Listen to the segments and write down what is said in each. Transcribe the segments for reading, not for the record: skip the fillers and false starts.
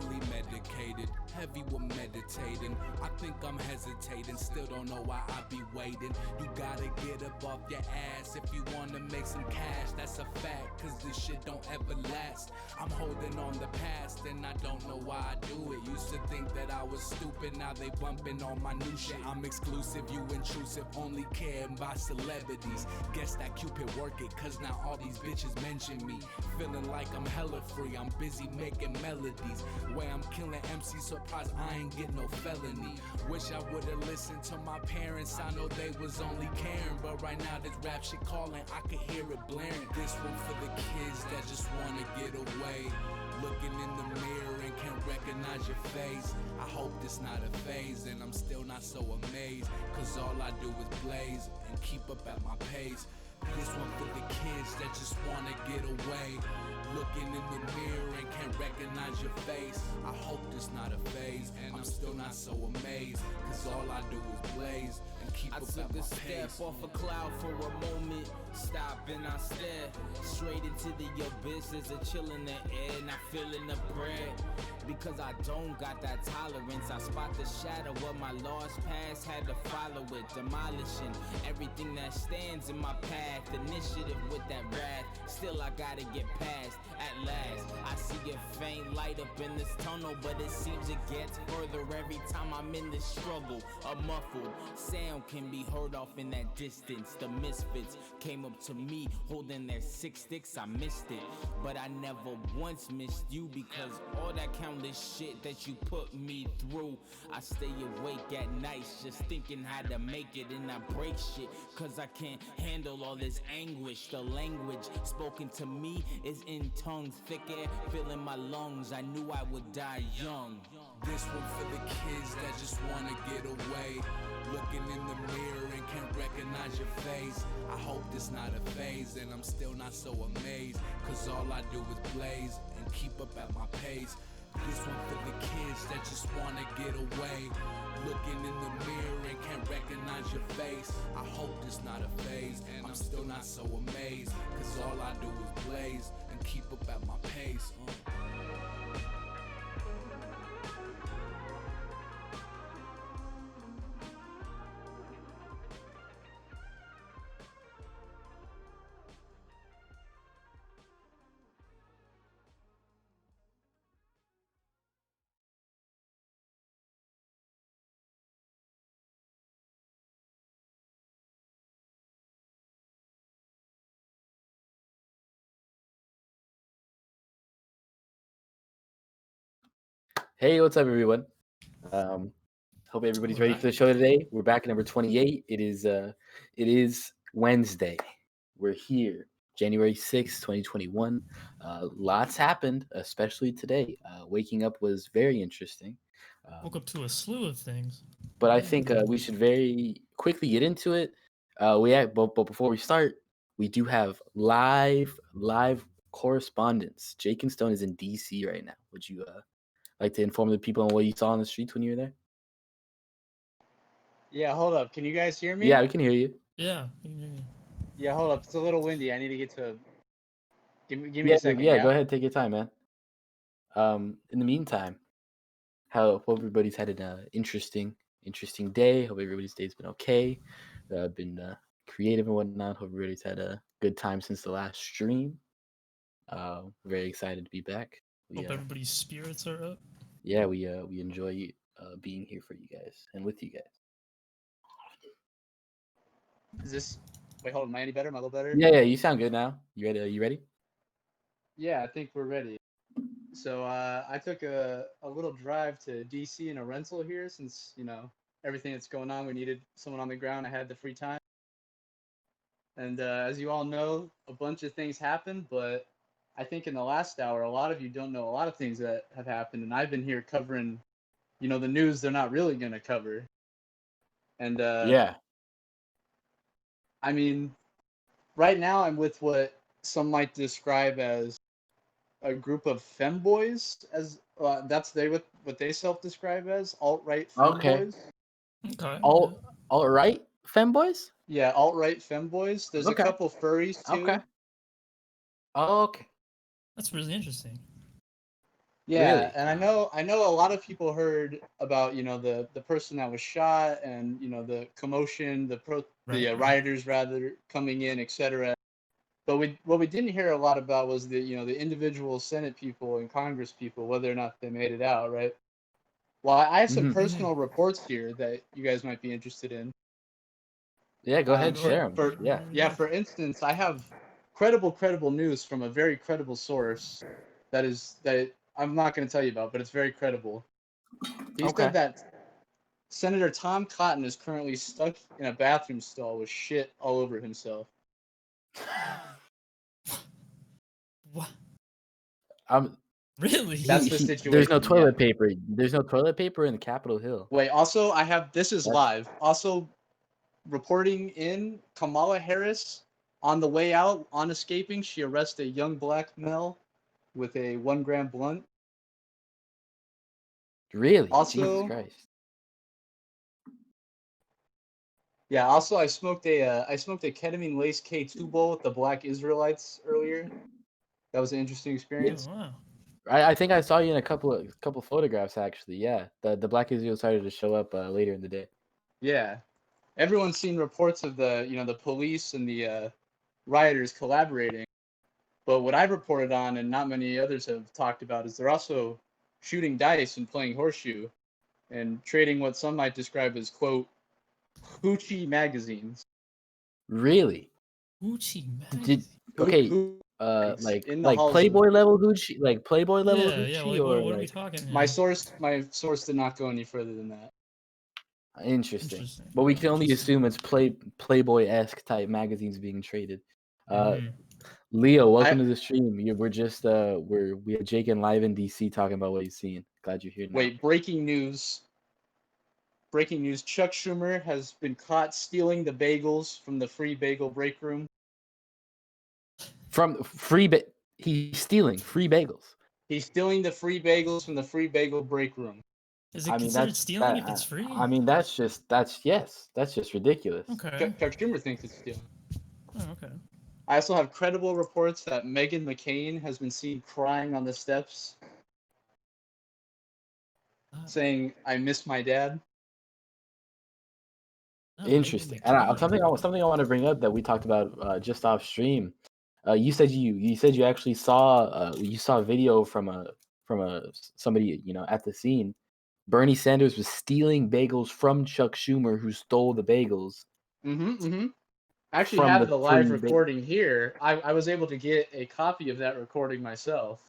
heavily medicated, heavy with meditating. I think I'm hesitating, still don't know why I be waiting. You gotta get up off your ass if you wanna make some cash. That's a fact, cause this shit don't ever last. I'm holding on the past and I don't know why I do it. Used to think that I was stupid, now they bumping on my new shit. I'm exclusive, you intrusive, only caring by celebrities. Guess that Cupid work it, cause now all these bitches mention me. Feeling like I'm hella free, I'm busy making melodies. Way I'm killing MC, surprised I ain't get no felony. Wish I would've listened to my parents, I know they was only caring. But right now this rap shit calling, I can hear it blaring. This one for the kids that just wanna get away. Looking in the mirror and can't recognize your face. I hope this not a phase and I'm still not so amazed. Cause all I do is blaze and keep up at my pace. This one for the kids that just wanna get away. Looking in the mirror and can't recognize your face. I hope this not a phase and I'm still not so amazed. Cause all I do is blaze and keep up at my pace. I took a step off a cloud for a moment. Stop and I stare straight into the abyss. There's a chill in the air, not feeling the bread. Because I don't got that tolerance. I spot the shadow of my lost past, had to follow it. Demolishing everything that stands in my path. Initiative with that wrath, still I gotta get past. At last, I see a faint light up in this tunnel, but it seems it gets further every time I'm in this struggle. A muffled sound can be heard off in that distance. The misfits came up to me holding their 6 sticks. I missed it, but I never once missed you, because all that countless shit that you put me through. I stay awake at nights just thinking how to make it, and I break shit cause I can't handle all this anguish. The language spoken to me is in tongues, thick air filling my lungs. I knew I would die young. This one for the kids that just wanna get away. Looking in the mirror and can't recognize your face. I hope this not a phase and I'm still not so amazed. Cause all I do is blaze and keep up at my pace. This one for the kids that just wanna get away. Looking in the mirror and can't recognize your face. I hope this not a phase and I'm still not so amazed. Cause all I do is blaze and keep up at my pace. Hey, what's up, everyone? Hope everybody's ready for the show today. We're back at number 28. It is Wednesday. We're here, January 6th, 2021. Lots happened, especially today. Waking up was very interesting. Woke up to a slew of things. But I think we should very quickly get into it. But before we start, we do have live correspondence. Jake and Stone is in DC right now. Would you like to inform the people on what you saw on the streets when you were there? Yeah, hold up. Can you guys hear me? Yeah, we can hear you. Yeah, we can hear you. Yeah, hold up. It's a little windy. I need to get to. Give me a second. Yeah, go ahead. Take your time, man. In the meantime, hope everybody's had an interesting day. Hope everybody's day's been okay. Been creative and whatnot. Hope everybody's had a good time since the last stream. Very excited to be back. Hope everybody's spirits are up. Yeah, we enjoy being here for you guys and with you guys. Is this? Wait, hold on. Am I any better? Am I a little better? Yeah. You sound good now. You ready? Are you ready? Yeah, I think we're ready. So I took a little drive to DC in a rental here, since everything that's going on. We needed someone on the ground. I had the free time, and as you all know, a bunch of things happened. But I think in the last hour, a lot of you don't know a lot of things that have happened, and I've been here covering, the news they're not really gonna cover. And yeah. I mean, right now I'm with what some might describe as a group of femboys, as that's what they self-describe as, alt-right femboys. Okay. Alt-right femboys? Yeah, alt-right femboys. There's a couple furries too. Okay. Oh, okay. That's really interesting. Yeah, Really? and I know a lot of people heard about, the person that was shot and, the commotion, the Right. rioters rather coming in, etc. But what we didn't hear a lot about was the individual Senate people and Congress people, whether or not they made it out, right? Well, I have some Mhm. personal reports here that you guys might be interested in. Yeah, go ahead, Go share ahead. them. Yeah. Yeah, for instance, I have credible news from a very credible source that I'm not going to tell you about, but it's very credible. He Okay. said that Senator Tom Cotton is currently stuck in a bathroom stall with shit all over himself. What? Um, Really? That's the there's no situation, toilet paper. There's no toilet paper in Capitol Hill. Wait, also, this is That's- live. Also, reporting in, Kamala Harris, on the way out, on escaping, she arrests a young black male with a 1 gram blunt. Really? Also- Jesus Christ. Yeah, also, I smoked a ketamine lace K2 bowl with the Black Israelites earlier. That was an interesting Oh, experience. wow. I think I saw you in a couple photographs actually. Yeah, the Black Israel started to show up later in the day. Yeah. Everyone's seen reports of the police and the rioters collaborating. But what I've reported on, and not many others have talked about, is they're also shooting dice and playing horseshoe and trading what some might describe as, quote, hoochie magazines. Really? Gucci Did magazine. okay? Like in the like halls Playboy of, level Gucci, like Playboy level Yeah, yeah. Gucci, Like, or what are we like talking? my here? source did not go any further than that. interesting. Interesting. But we can only Interesting. assume it's Playboy-esque type magazines being traded. Mhm. Leo, welcome I- to the stream. We're just we have Jacan live in DC talking about what he's seeing. Glad you're here now. Wait, breaking news. Breaking news, Chuck Schumer has been caught stealing the bagels from the free bagel break room. From he's stealing free bagels. He's stealing the free bagels from the free bagel break room. Is it I mean, considered that's stealing that, if it's free? I mean, that's just ridiculous. Okay. Chuck Schumer thinks it's stealing. Oh, okay. I also have credible reports that Meghan McCain has been seen crying on the steps, saying, "I miss my dad." Oh, Interesting. Meghan And McCain. something I want to bring up that we talked about just off stream. You said you actually saw you saw a video from somebody at the scene. Bernie Sanders was stealing bagels from Chuck Schumer, who stole the bagels. I actually From have the the live free recording here. I was able to get a copy of that recording myself.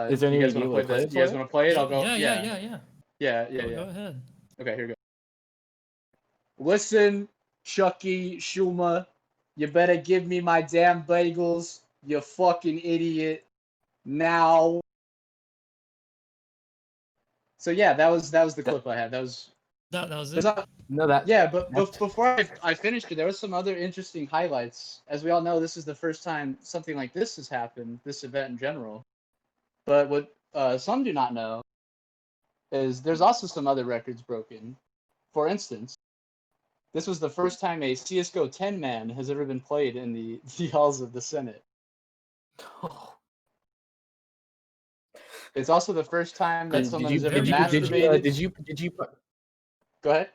Is there you any guys want to way play the? it You guys for want to play it? I'll go. Yeah. Yeah. Go ahead. Okay, here we go. Listen, Chucky Schumer, you better give me my damn bagels, you fucking idiot. Now. So yeah, that was the clip I had. That was That was there's it. not- No, that yeah, but that's- before I finished it, there was some other interesting highlights. As we all know, this is the first time something like this has happened, this event in general. But what some do not know is there's also some other records broken. For instance, this was the first time a CSGO 10-man has ever been played in the halls of the Senate. It's also the first time that someone has ever masturbated. did you Go ahead.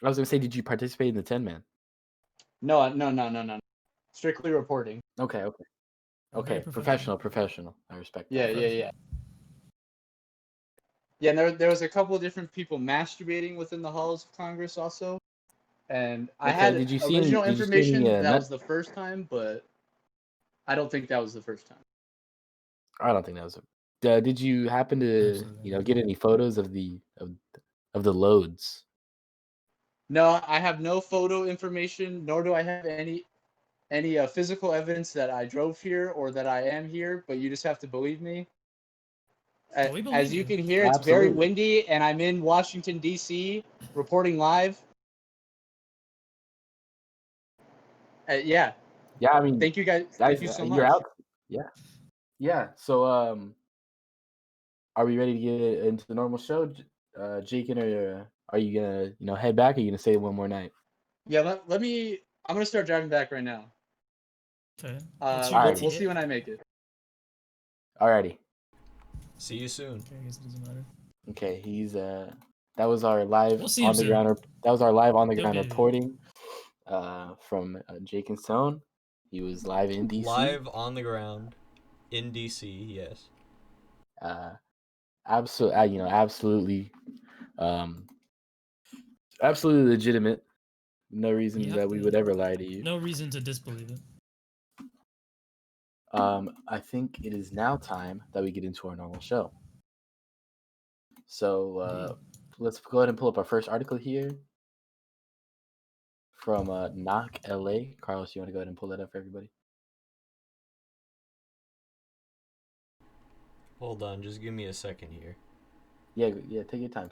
I was gonna say, did you participate in the 10-man? No. Strictly reporting. Okay. Very Professional. I respect that. Yeah. Yeah, and there was a couple of different people masturbating within the halls of Congress also. And I Okay, had did you see original any information that was the first time, but I don't think that was the first time. I don't think that was did you happen to get any photos of the loads? No, I have no photo information, nor do I have any physical evidence that I drove here or that I am here, but you just have to believe me. We believe As you you. can hear, it's very Absolutely. windy, and I'm in Washington, D.C., reporting live. Yeah. Yeah, I mean, Thank you guys. guys, Thank you so much. you're out. Yeah. So, are we ready to get into the normal show, Jacan, or are you gonna head back? Or are you gonna stay one more night? Yeah, let me. I'm gonna start driving back right now. Okay. We'll see when I make it. Alrighty. See you soon. Okay, I guess it doesn't matter. Okay, he's that was our live We'll see him on the soon. ground. That was our live on the ground Okay. reporting from Jacan's Tone. He was live in DC. Live on the ground in DC, yes. Absolutely, absolutely legitimate. No reason You have that we to- would ever lie to you. No reason to disbelieve it. I think it is now time that we get into our normal show. So let's go ahead and pull up our first article here from Knock LA. Carlos, you want to go ahead and pull that up for everybody? Hold on, just give me a second here. Yeah, take your time.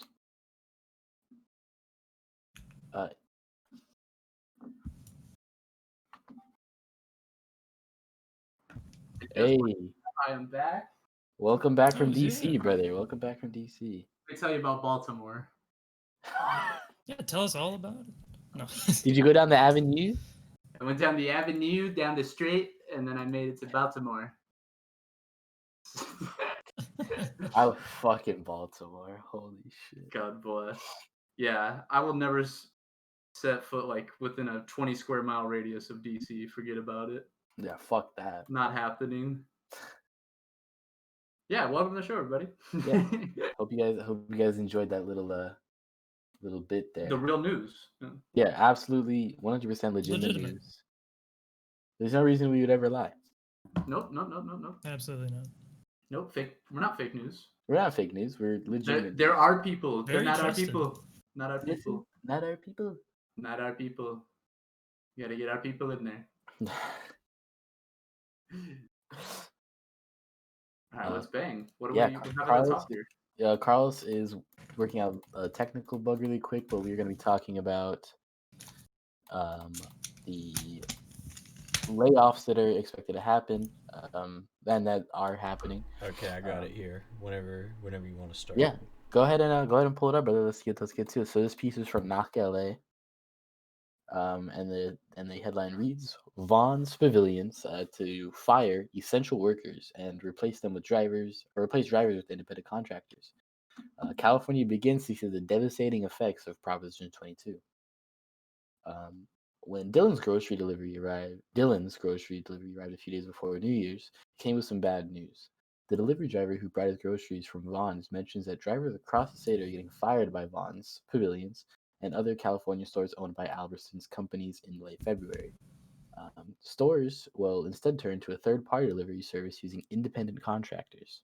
Hey, I am back. welcome back from Oh, yeah. DC, brother. Welcome back from DC. Let me tell you about Baltimore. Yeah, tell us all about it. No. Did you go down the avenue? I went down the avenue, down the street, and then I made it to Baltimore. I fucking Baltimore. Holy shit. God bless. Yeah, I will never set foot like within a 20 square mile radius of DC. Forget about it. Yeah, fuck that. Not happening. Yeah, welcome to the show, everybody. Yeah. Hope you guys enjoyed that little bit there. The real news. Yeah, absolutely 100% legitimate news. There's no reason we would ever lie. Nope. Absolutely not. Nope, fake. We're not fake news. We're not fake news. We're legitimate. There are people. They're Very not trusted. our people. Not our people. Not our people. Not our people. You gotta get our people in there. All right, let's bang. What do we have at the top here? Yeah, Carlos is working out a technical bug really quick, but we're going to be talking about the layoffs that are expected to happen and that are happening. Okay, I got it here. Whenever you want to start. Yeah, go ahead and pull it up, brother. Let's get to it. So this piece is from Knock LA. And the headline reads: Vaughn's Pavilions to fire essential workers and replace drivers with independent contractors. California begins to see the devastating effects of Proposition 22. When Dylan's grocery delivery arrived a few days before New Year's, it came with some bad news. The delivery driver who brought his groceries from Vaughn's mentions that drivers across the state are getting fired by Vaughn's Pavilions and other California stores owned by Albertsons companies in late February. Stores will instead turn to a third-party delivery service using independent contractors.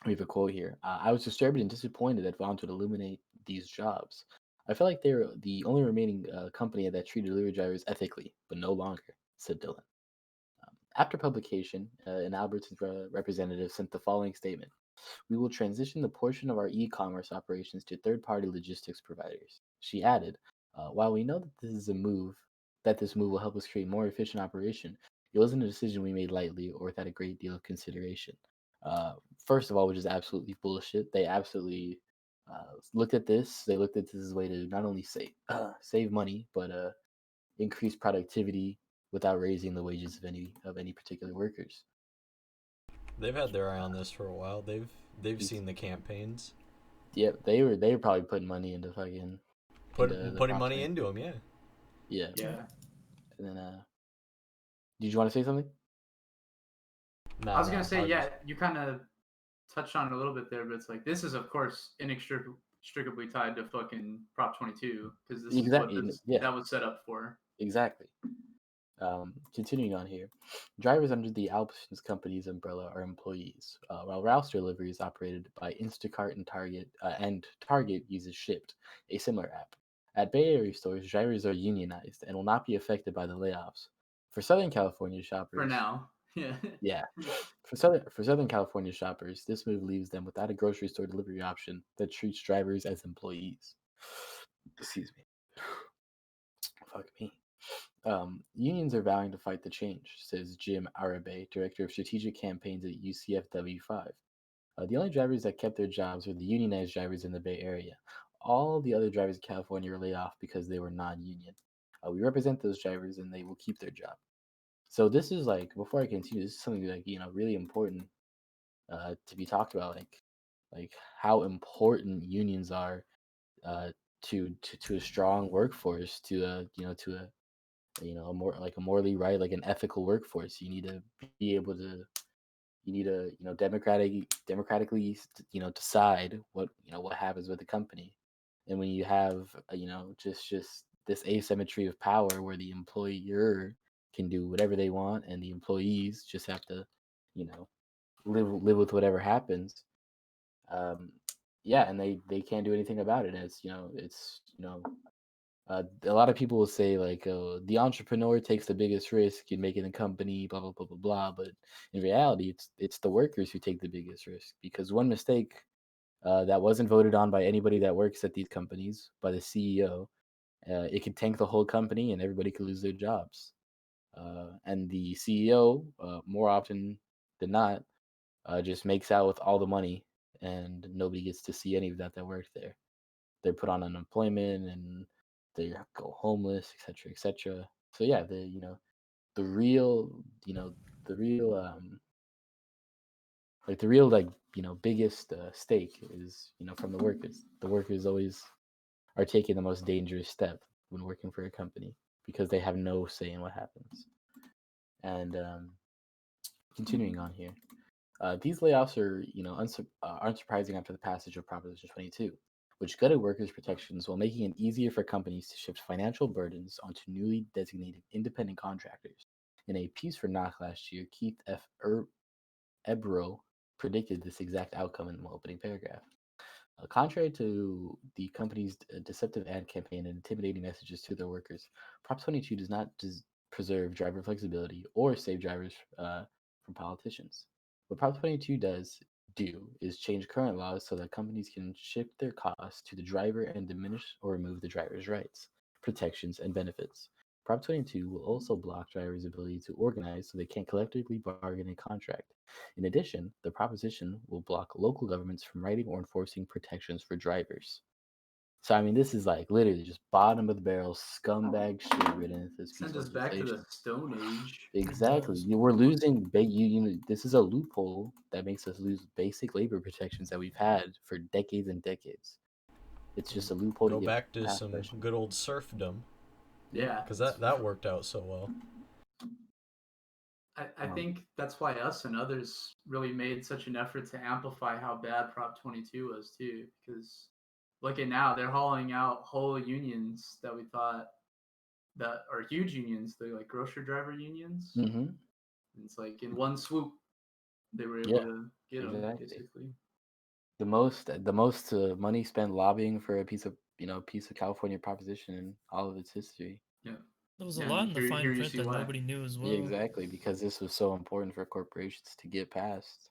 We have a quote here. I was disturbed and disappointed that Vaughn's would eliminate these jobs. I felt like they were the only remaining company that treated delivery drivers ethically, but no longer, said Dylan. After publication, an Albertsons representative sent the following statement. We will transition the portion of our e-commerce operations to third-party logistics providers. She added, while we know that this move will help us create more efficient operation, it wasn't a decision we made lightly or without a great deal of consideration. First of all, which is absolutely bullshit. They absolutely looked at this. They looked at this as a way to not only save money, but increase productivity without raising the wages of any particular workers. They've had their eye on this for a while. They've seen the campaigns. Yep, they were probably putting money into fucking putting money into them. Yeah. Yeah. And then, did you want to say something? I was gonna say, you kind of touched on it a little bit there, but it's like this is of course inextricably tied to fucking Prop 22 because this is what that was set up for. Exactly. Continuing on here, drivers under the Albertsons company's umbrella are employees, while Ralph's delivery is operated by Instacart and Target uses Shipt, a similar app. At Bay Area stores, drivers are unionized and will not be affected by the layoffs. For Southern California shoppers, for now, yeah. For Southern California shoppers, this move leaves them without a grocery store delivery option that treats drivers as employees. Excuse me. Fuck me. Unions are vowing to fight the change, says Jim Arabe, Director of Strategic Campaigns at UCFW5. The only drivers that kept their jobs were the unionized drivers in the Bay Area. All the other drivers in California were laid off because they were non-union. We represent those drivers and they will keep their job, So this is like, before I continue, this is something like, really important to be talked about, like how important unions are to a strong workforce, to a more like a morally right, like an ethical workforce. You need to be able to, democratically decide what happens with the company. And when you have just this asymmetry of power where the employer can do whatever they want and the employees just have to you know live with whatever happens. um yeah, and they can't do anything about it. And a lot of people will say like, the entrepreneur takes the biggest risk in making the company, blah blah blah blah blah. But in reality, it's the workers who take the biggest risk, because one mistake that wasn't voted on by anybody that works at these companies, by the CEO, it could tank the whole company and everybody could lose their jobs. And the CEO, more often than not, just makes out with all the money, and nobody gets to see any of that worked there. They're put on unemployment and they go homeless, etc., etc. So yeah, the real, the real, biggest stake is from the workers. The workers always are taking the most dangerous step when working for a company, because they have no say in what happens. And continuing on here, these layoffs are, unsurprising after the passage of Proposition 22, which gutted workers' protections while making it easier for companies to shift financial burdens onto newly designated independent contractors. In a piece for Knock last year, Keith F. Ebro predicted this exact outcome in the opening paragraph. Contrary to the company's deceptive ad campaign and intimidating messages to their workers, Prop 22 does not preserve driver flexibility or save drivers from politicians. What Prop 22 does do is change current laws so that companies can shift their costs to the driver and diminish or remove the driver's rights, protections, and benefits. Prop 22 will also block drivers' ability to organize so they can't collectively bargain a contract. In addition, the proposition will block local governments from writing or enforcing protections for drivers. So, I mean, this is like literally just bottom of the barrel scumbag shit written into this piece Send of us back to legislation. the Stone Age. Exactly. does. We're losing. This is a loophole that makes us lose basic labor protections that we've had for decades and decades. It's just a loophole to Go get back to past some that shit. good old serfdom, Yeah, because that worked out so well. I think that's why us and others really made such an effort to amplify how bad Prop 22 was too. Because look at now, they're hauling out whole unions that we thought that are huge unions. They're like grocery driver unions. Mm-hmm. It's like in one swoop, they were able Yeah, to get them exactly. basically. The most money spent lobbying for a piece of California proposition in all of its history. Yeah. There was a Yeah, lot and in the here fine you print see that why. nobody knew as well. Yeah, exactly, because this was so important for corporations to get past,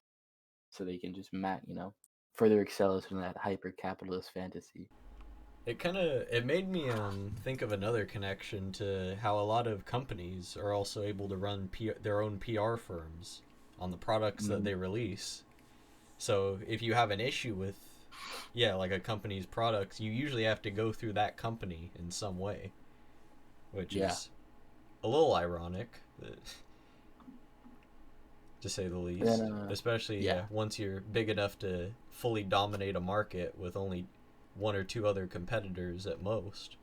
so they can just further excel us in that hyper capitalist fantasy. It made me think of another connection to how a lot of companies are also able to run their own PR firms on the products that they release. So if you have an issue with, like a company's products, you usually have to go through that company in some way, which is a little ironic, to say the least. Then, Especially once you're big enough to fully dominate a market with only one or two other competitors at most.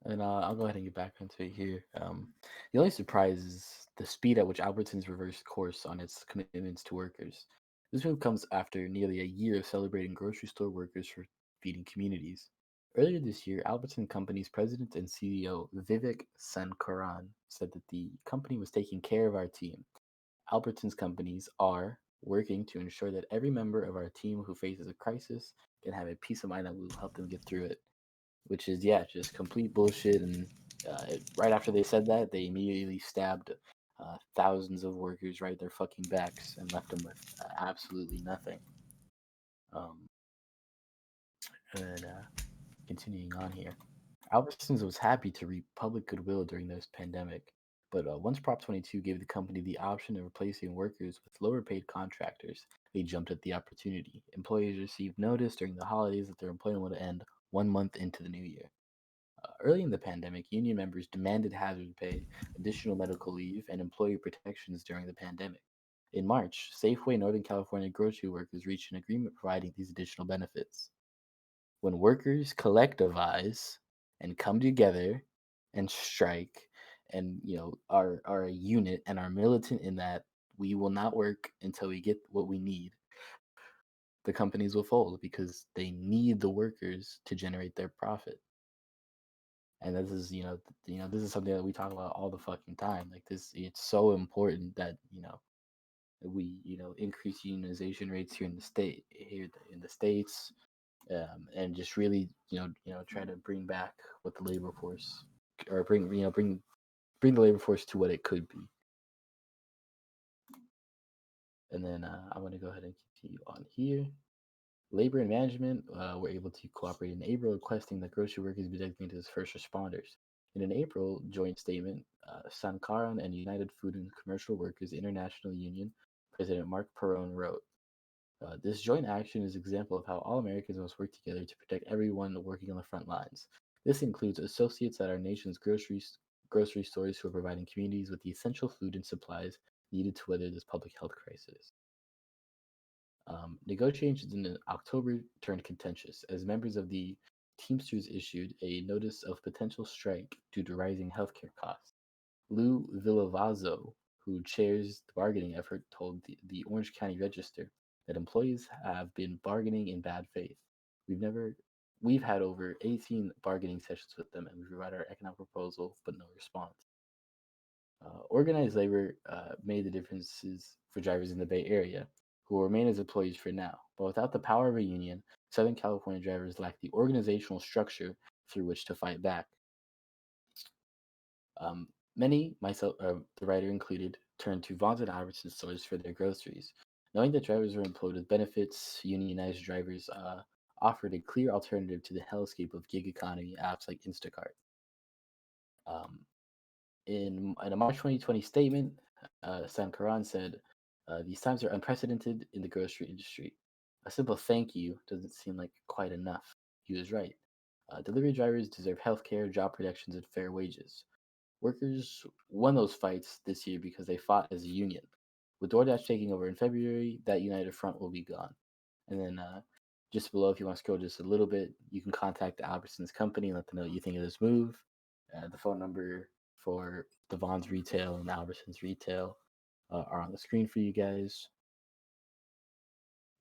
And I'll go ahead and get back into it here. The only surprise is the speed at which Albertsons reversed course on its commitments to workers. This move comes after nearly a year of celebrating grocery store workers for feeding communities. Earlier this year, Albertsons Company's president and CEO Vivek Sankaran said that the company was taking care of our team. Albertsons companies are working to ensure that every member of our team who faces a crisis can have a peace of mind that will help them get through it. Which is, just complete bullshit. And right after they said that, they immediately stabbed thousands of workers right in their fucking backs and left them with absolutely nothing. And continuing on here, Albertsons was happy to reap public goodwill during this pandemic, but once Prop 22 gave the company the option of replacing workers with lower paid contractors, they jumped at the opportunity. Employees received notice during the holidays that their employment would end 1 month into the new year. Early in the pandemic, union members demanded hazard pay, additional medical leave, and employee protections during the pandemic. In March, Safeway Northern California grocery workers reached an agreement providing these additional benefits. When workers collectivize and come together and strike and are a unit and are militant in that we will not work until we get what we need, the companies will fold because they need the workers to generate their profit. And this is this is something that we talk about all the fucking time. Like this, it's so important that we increase unionization rates here in the states, and just really try to bring back what the labor force, or bring the labor force to what it could be. And then I'm going to go ahead and continue on here. Labor and management were able to cooperate in April, requesting that grocery workers be designated as first responders. In an April joint statement, Sankaran and United Food and Commercial Workers International Union President Mark Perrone wrote, "This joint action is an example of how all Americans must work together to protect everyone working on the front lines. This includes associates at our nation's grocery stores who are providing communities with the essential food and supplies needed to weather this public health crisis." Negotiations in October turned contentious as members of the Teamsters issued a notice of potential strike due to rising healthcare costs. Lou Villavazzo, who chairs the bargaining effort, told the Orange County Register that employees have been bargaining in bad faith. We've had over 18 bargaining sessions with them, and we provided our economic proposal, but no response. Organized labor made the differences for drivers in the Bay Area, who will remain as employees for now. But without the power of a union, Southern California drivers lack the organizational structure through which to fight back. Many, myself, the writer included, turned to Vons and Albertson stores for their groceries. Knowing that drivers were employed with benefits, unionized drivers offered a clear alternative to the hellscape of gig economy apps like Instacart. In a March 2020 statement, Sankaran said, "These times are unprecedented in the grocery industry. A simple thank you doesn't seem like quite enough." He was right. Delivery drivers deserve health care, job protections, and fair wages. Workers won those fights this year because they fought as a union. With DoorDash taking over in February, that united front will be gone. And then just below, if you want to scroll just a little bit, you can contact the Albertsons company and let them know what you think of this move. The phone number for the Vons retail and Albertsons retail are on the screen for you guys.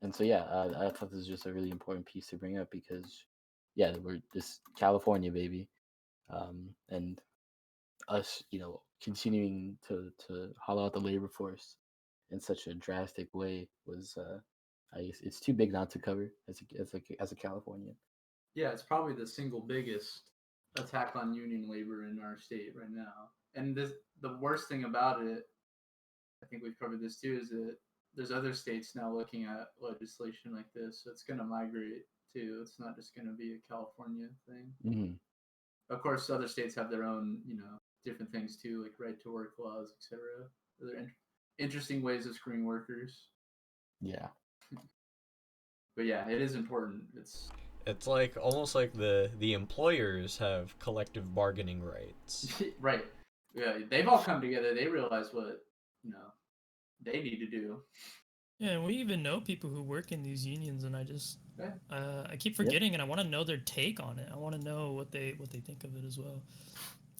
And so, yeah, I thought this was just a really important piece to bring up because, yeah, we're just California, baby. And us, continuing to hollow out the labor force in such a drastic way was, I guess, it's too big not to cover as a Californian. Yeah, it's probably the single biggest attack on union labor in our state right now. And the worst thing about it, I think we've covered this too, is that there's other states now looking at legislation like this, so it's going to migrate too. It's not just going to be a California thing. Mm-hmm. Of course, other states have their own, different things too, like right to work laws, etc. They're interesting ways of screening workers. Yeah. But yeah, it is important. It's like almost like the employers have collective bargaining rights. Right. Yeah, they've all come together. They realize what they need to do. Yeah, and we even know people who work in these unions, and I keep Yep. forgetting, and I want to know their take on it. I want to know what they think of it as well.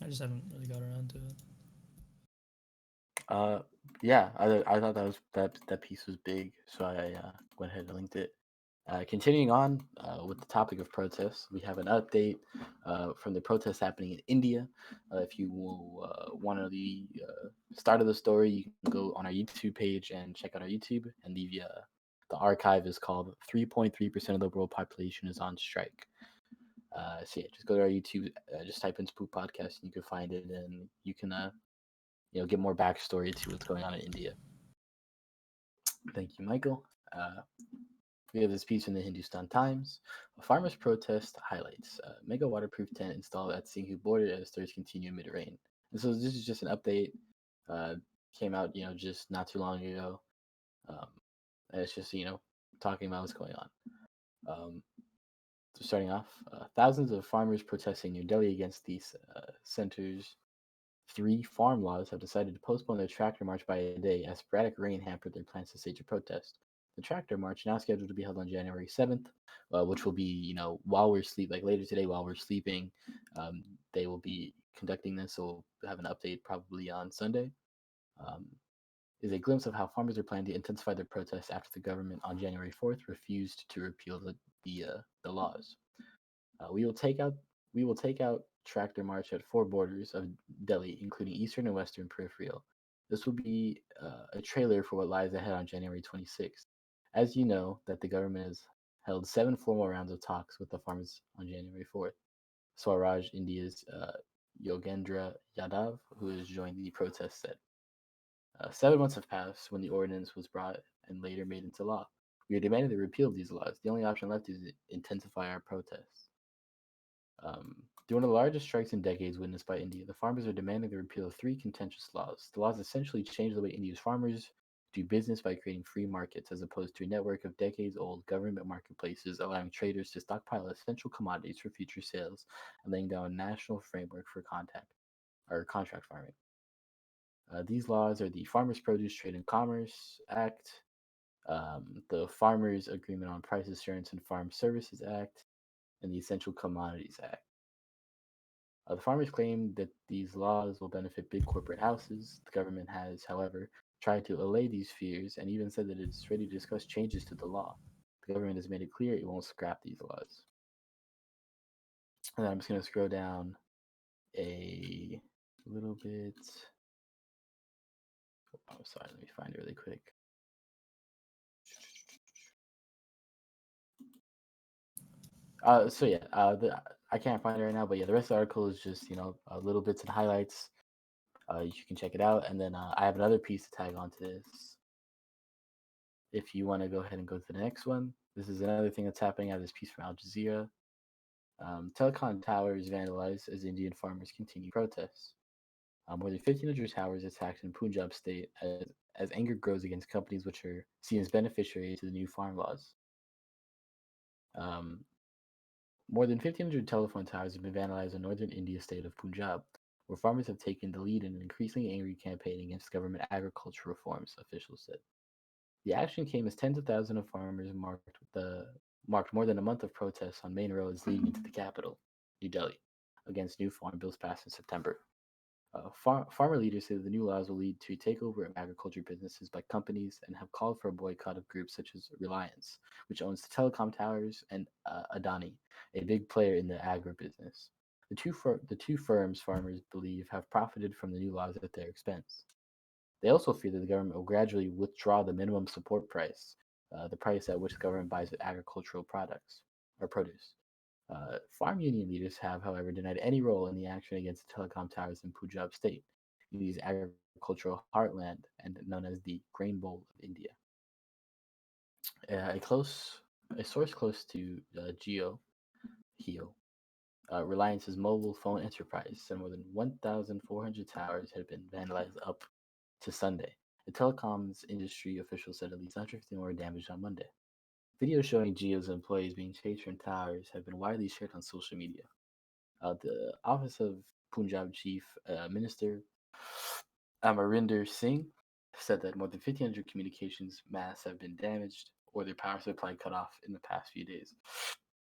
I just haven't really got around to it. Yeah, I thought that piece was big, so I went ahead and linked it. Continuing on with the topic of protests, we have an update from the protests happening in India. If you want to know the start of the story, you can go on our YouTube page and check out our YouTube. And the archive is called 3.3% of the world population is on strike. So yeah, just go to our YouTube, just type in Spoop Podcast, and you can find it, and you can get more backstory to what's going on in India. Thank you, Michael. We have this piece from the Hindustan Times. A farmers' protest highlights mega waterproof tent installed at Singhu border as thirds continue amid rain. And so this is just an update. Came out, just not too long ago. And it's just, talking about what's going on. starting off, thousands of farmers protesting New Delhi against the center's 3 farm laws have decided to postpone their tractor march by a day as sporadic rain hampered their plans to stage a protest. The tractor march, now scheduled to be held on January 7th, which will be, while we're like later today, while we're sleeping, they will be conducting this. So we'll have an update probably on Sunday. Um, is a glimpse of how farmers are planning to intensify their protests after the government on January 4th refused to repeal the laws. We will take out tractor march at 4 borders of Delhi, including eastern and western peripheral. This will be a trailer for what lies ahead on January 26th. As you know, that the government has held 7 formal rounds of talks with the farmers on January 4th. Swaraj India's Yogendra Yadav, who has joined the protest, said. 7 months have passed when the ordinance was brought and later made into law. We are demanding the repeal of these laws. The only option left is to intensify our protests. During one of the largest strikes in decades witnessed by India, the farmers are demanding the repeal of 3 contentious laws. The laws essentially change the way India's farmers do business by creating free markets as opposed to a network of decades-old government marketplaces allowing traders to stockpile essential commodities for future sales and laying down a national framework for contract farming. These laws are the Farmers Produce Trade and Commerce Act, the Farmers Agreement on Price Assurance and Farm Services Act, and the Essential Commodities Act. The farmers claim that these laws will benefit big corporate houses. The government has, however, tried to allay these fears and even said that it's ready to discuss changes to the law. The government has made it clear it won't scrap these laws. And then I'm just going to scroll down a little bit. Oh, sorry, let me find it really quick. I can't find it right now, but yeah, the rest of the article is just, little bits and highlights. You can check it out. And then I have another piece to tag onto this. If you want to go ahead and go to the next one, this is another thing that's happening out of this piece from Al Jazeera. Telecom towers vandalized as Indian farmers continue protests. More than 1,500 towers attacked in Punjab state as anger grows against companies which are seen as beneficiaries to the new farm laws. More than 1,500 telephone towers have been vandalized in northern India state of Punjab, where farmers have taken the lead in an increasingly angry campaign against government agricultural reforms, officials said. The action came as tens of thousands of farmers marked more than a month of protests on main roads leading into the capital, New Delhi, against new farm bills passed in September. Farmer leaders say that the new laws will lead to a takeover of agriculture businesses by companies and have called for a boycott of groups such as Reliance, which owns the telecom towers, and Adani, a big player in the agribusiness. The two firms farmers believe have profited from the new laws at their expense. They also fear that the government will gradually withdraw the minimum support price, the price at which the government buys agricultural products or produce. Farm union leaders have, however, denied any role in the action against the telecom towers in Punjab state, India's agricultural heartland and known as the Grain Bowl of India. A source close to Reliance's mobile phone enterprise said more than 1,400 towers had been vandalized up to Sunday. The telecoms industry official said at least 150 more were damaged on Monday. Videos showing Jio's employees being chased from towers have been widely shared on social media. The Office of Punjab Chief Minister Amarinder Singh said that more than 1,500 communications masts have been damaged or their power supply cut off in the past few days.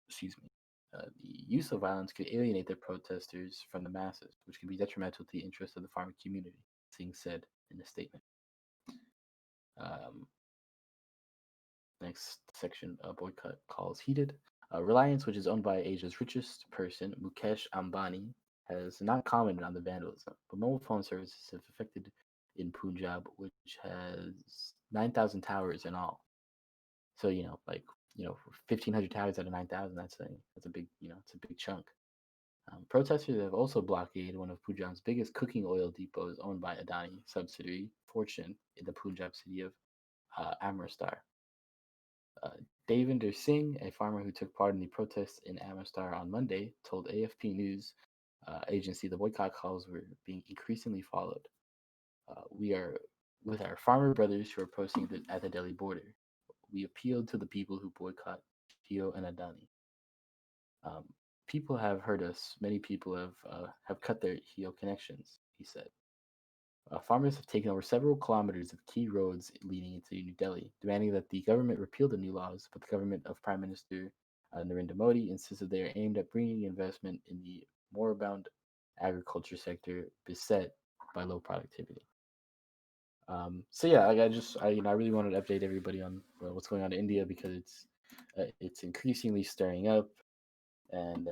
Excuse me. The use of violence could alienate the protesters from the masses, which can be detrimental to the interests of the farming community, Singh said in a statement. Next section, boycott calls heated. Reliance, which is owned by Asia's richest person, Mukesh Ambani, has not commented on the vandalism, but mobile phone services have affected in Punjab, which has 9,000 towers in all. So 1,500 towers out of 9,000. That's a big it's a big chunk. Protesters have also blockaded one of Punjab's biggest cooking oil depots, owned by Adani subsidiary Fortune, in the Punjab city of Amritsar. Devinder Singh, a farmer who took part in the protests in Amritsar on Monday, told AFP News agency the boycott calls were being increasingly followed. We are with our farmer brothers who are posting at the Delhi border. We appealed to the people who boycott Jio and Adani. People have heard us. Many people have cut their heel connections, he said. Farmers have taken over several kilometers of key roads leading into New Delhi, demanding that the government repeal the new laws, but the government of Prime Minister Narendra Modi insisted they are aimed at bringing investment in the moribund agriculture sector beset by low productivity. So yeah, like I really wanted to update everybody on what's going on in India because it's increasingly stirring up, and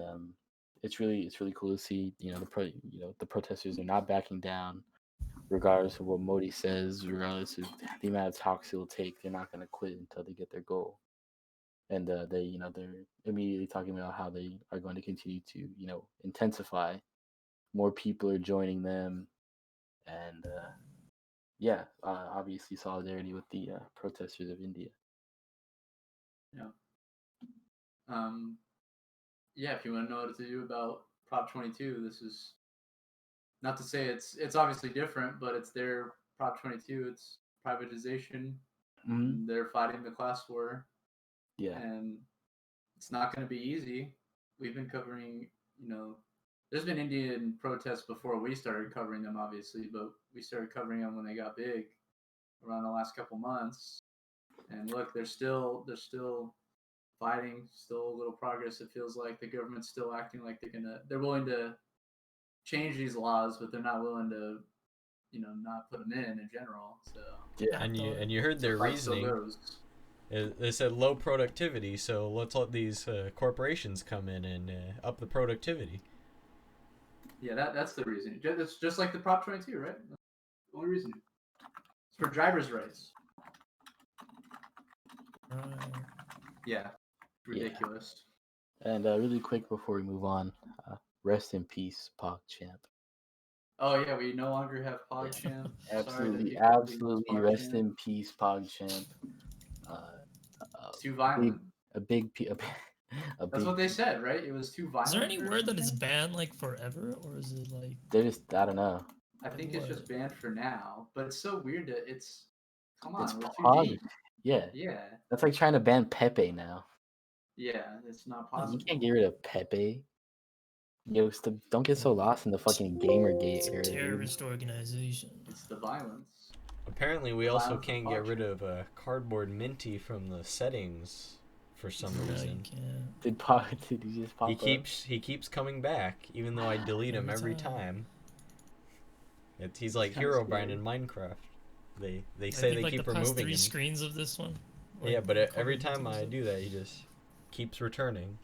it's really cool to see the protesters are not backing down, regardless of what Modi says, regardless of the amount of talks it'll take. They're not going to quit until they get their goal, and they're immediately talking about how they are going to continue to intensify. More people are joining them, and obviously solidarity with the protesters of India. Yeah. Yeah, if you want to know what to do about Prop 22, this is not to say it's obviously different, but it's their Prop 22. It's privatization. Mm-hmm. They're fighting the class war. Yeah. And it's not going to be easy. We've been covering, there's been Indian protests before we started covering them, obviously, but we started covering them when they got big around the last couple months. And look, they're still fighting, still a little progress. It feels like the government's still acting like they're willing to change these laws, but they're not willing to, not put them in general. So yeah, and you heard their reasoning. They said low productivity, so let's let these corporations come in and up the productivity. Yeah, that's the reason. It's just like the Prop 22, right? That's the only reason. It's for drivers' rights. Yeah, ridiculous. Yeah. And really quick before we move on, rest in peace, PogChamp. Oh yeah, we no longer have PogChamp. Absolutely rest in peace, PogChamp. It's too violent. That's what they said, right? It was too violent. Is there any word that it's banned like forever, or is it like? They're just, I don't know. I think it's just banned for now, but it's so weird that come on, it's we're Pog. too deep. Yeah. Yeah. That's like trying to ban Pepe now. Yeah, it's not possible. You can't get rid of Pepe. Yo, don't get so lost in the fucking Gamergate area. Terrorist organization. It's the violence. Apparently, we also can't get rid of Cardboard Minty from the settings for some reason. Did he just pop up? He keeps coming back, even though I delete him every time. He's like Herobrine in Minecraft. They say they keep removing him. 3 screens of this one. Yeah, but every time I do that, he just keeps returning.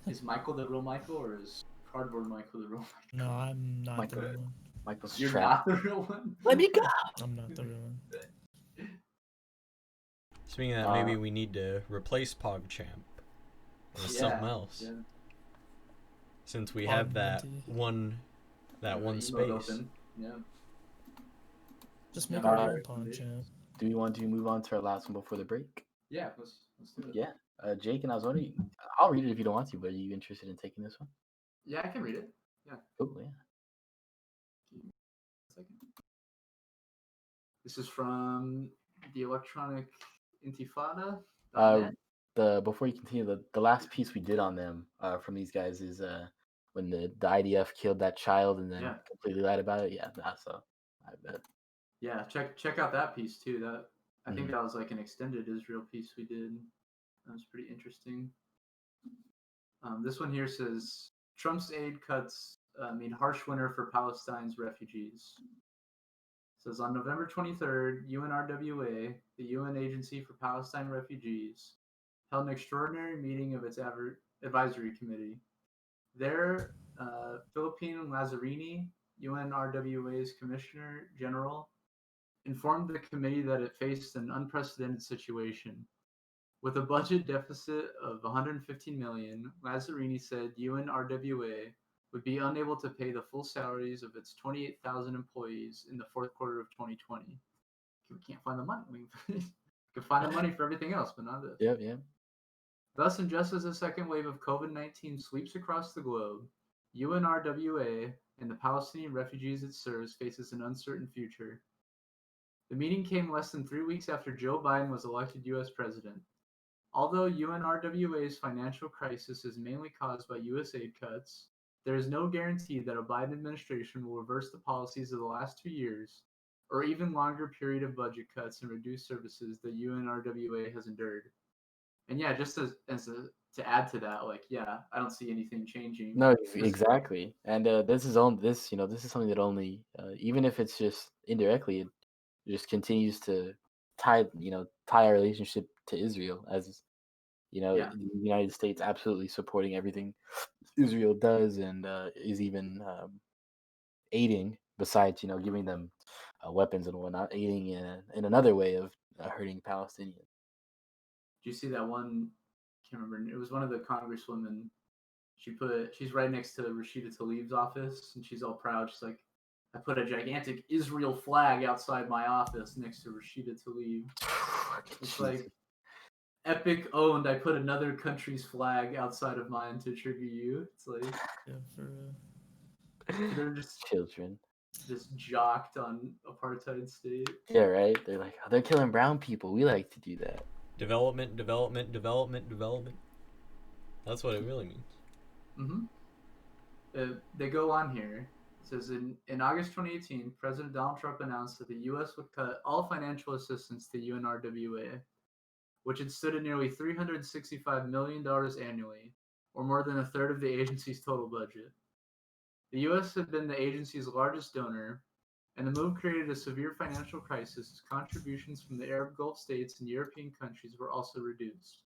Is Michael the real Michael, or is Cardboard Michael the real Michael? No, I'm not the real one. Michael's You're not the real one? Let me go! I'm not the real one. Speaking of that, maybe we need to replace PogChamp with something else. Yeah. Since we have that one space. Open. Yeah. Just make our own PogChamp. Do you want to move on to our last one before the break? Yeah, let's do it. Yeah. Jake, and I was wondering, I'll read it if you don't want to, but are you interested in taking this one? Yeah, I can read it. Yeah. Cool, yeah. This is from the Electronic Intifada. Before you continue, the last piece we did on them from these guys is when the IDF killed that child and then completely lied about it. Yeah, so I bet. Yeah, check out that piece too. That I think that was like an extended Israel piece we did. That was pretty interesting. This one here says Trump's aid cuts mean harsh winter for Palestine's refugees. It says on November 23rd, UNRWA, the UN Agency for Palestine Refugees, held an extraordinary meeting of its advisory committee. There, Philippine Lazzarini, UNRWA's Commissioner General, informed the committee that it faced an unprecedented situation. With a budget deficit of 115 million, Lazzarini said UNRWA would be unable to pay the full salaries of its 28,000 employees in the fourth quarter of 2020. We can't find the money. We can find the money for everything else, but not this. Yeah. Thus, and just as a second wave of COVID-19 sweeps across the globe, UNRWA and the Palestinian refugees it serves faces an uncertain future. The meeting came less than 3 weeks after Joe Biden was elected U.S. president. Although UNRWA's financial crisis is mainly caused by U.S. aid cuts, there is no guarantee that a Biden administration will reverse the policies of the last 2 years or even longer period of budget cuts and reduced services that UNRWA has endured. And yeah, just to add to that, like, yeah, I don't see anything changing. No, This- exactly. And this is this is something that only even if it's just indirectly, it just continues to tie our relationship to Israel, as Yeah. the United States absolutely supporting everything Israel does, and is even aiding, besides giving them weapons and whatnot, aiding in another way of hurting Palestinians. Do you see that one? Can't remember. It was one of the congresswomen. She's right next to Rashida Tlaib's office, and she's all proud. She's like, I put a gigantic Israel flag outside my office next to Rashida Tlaib. It's like, epic owned. I put another country's flag outside of mine to trigger you. It's like, Yeah, for they're just children. jocked on apartheid state. Yeah, right. They're like, oh, they're killing brown people. We like to do that. Development. That's what it really means. They go on here. It says in August 2018, President Donald Trump announced that the U.S. would cut all financial assistance to UNRWA, which had stood at nearly $365 million annually, or more than a third of the agency's total budget. The U.S. had been the agency's largest donor, and the move created a severe financial crisis as contributions from the Arab Gulf states and European countries were also reduced.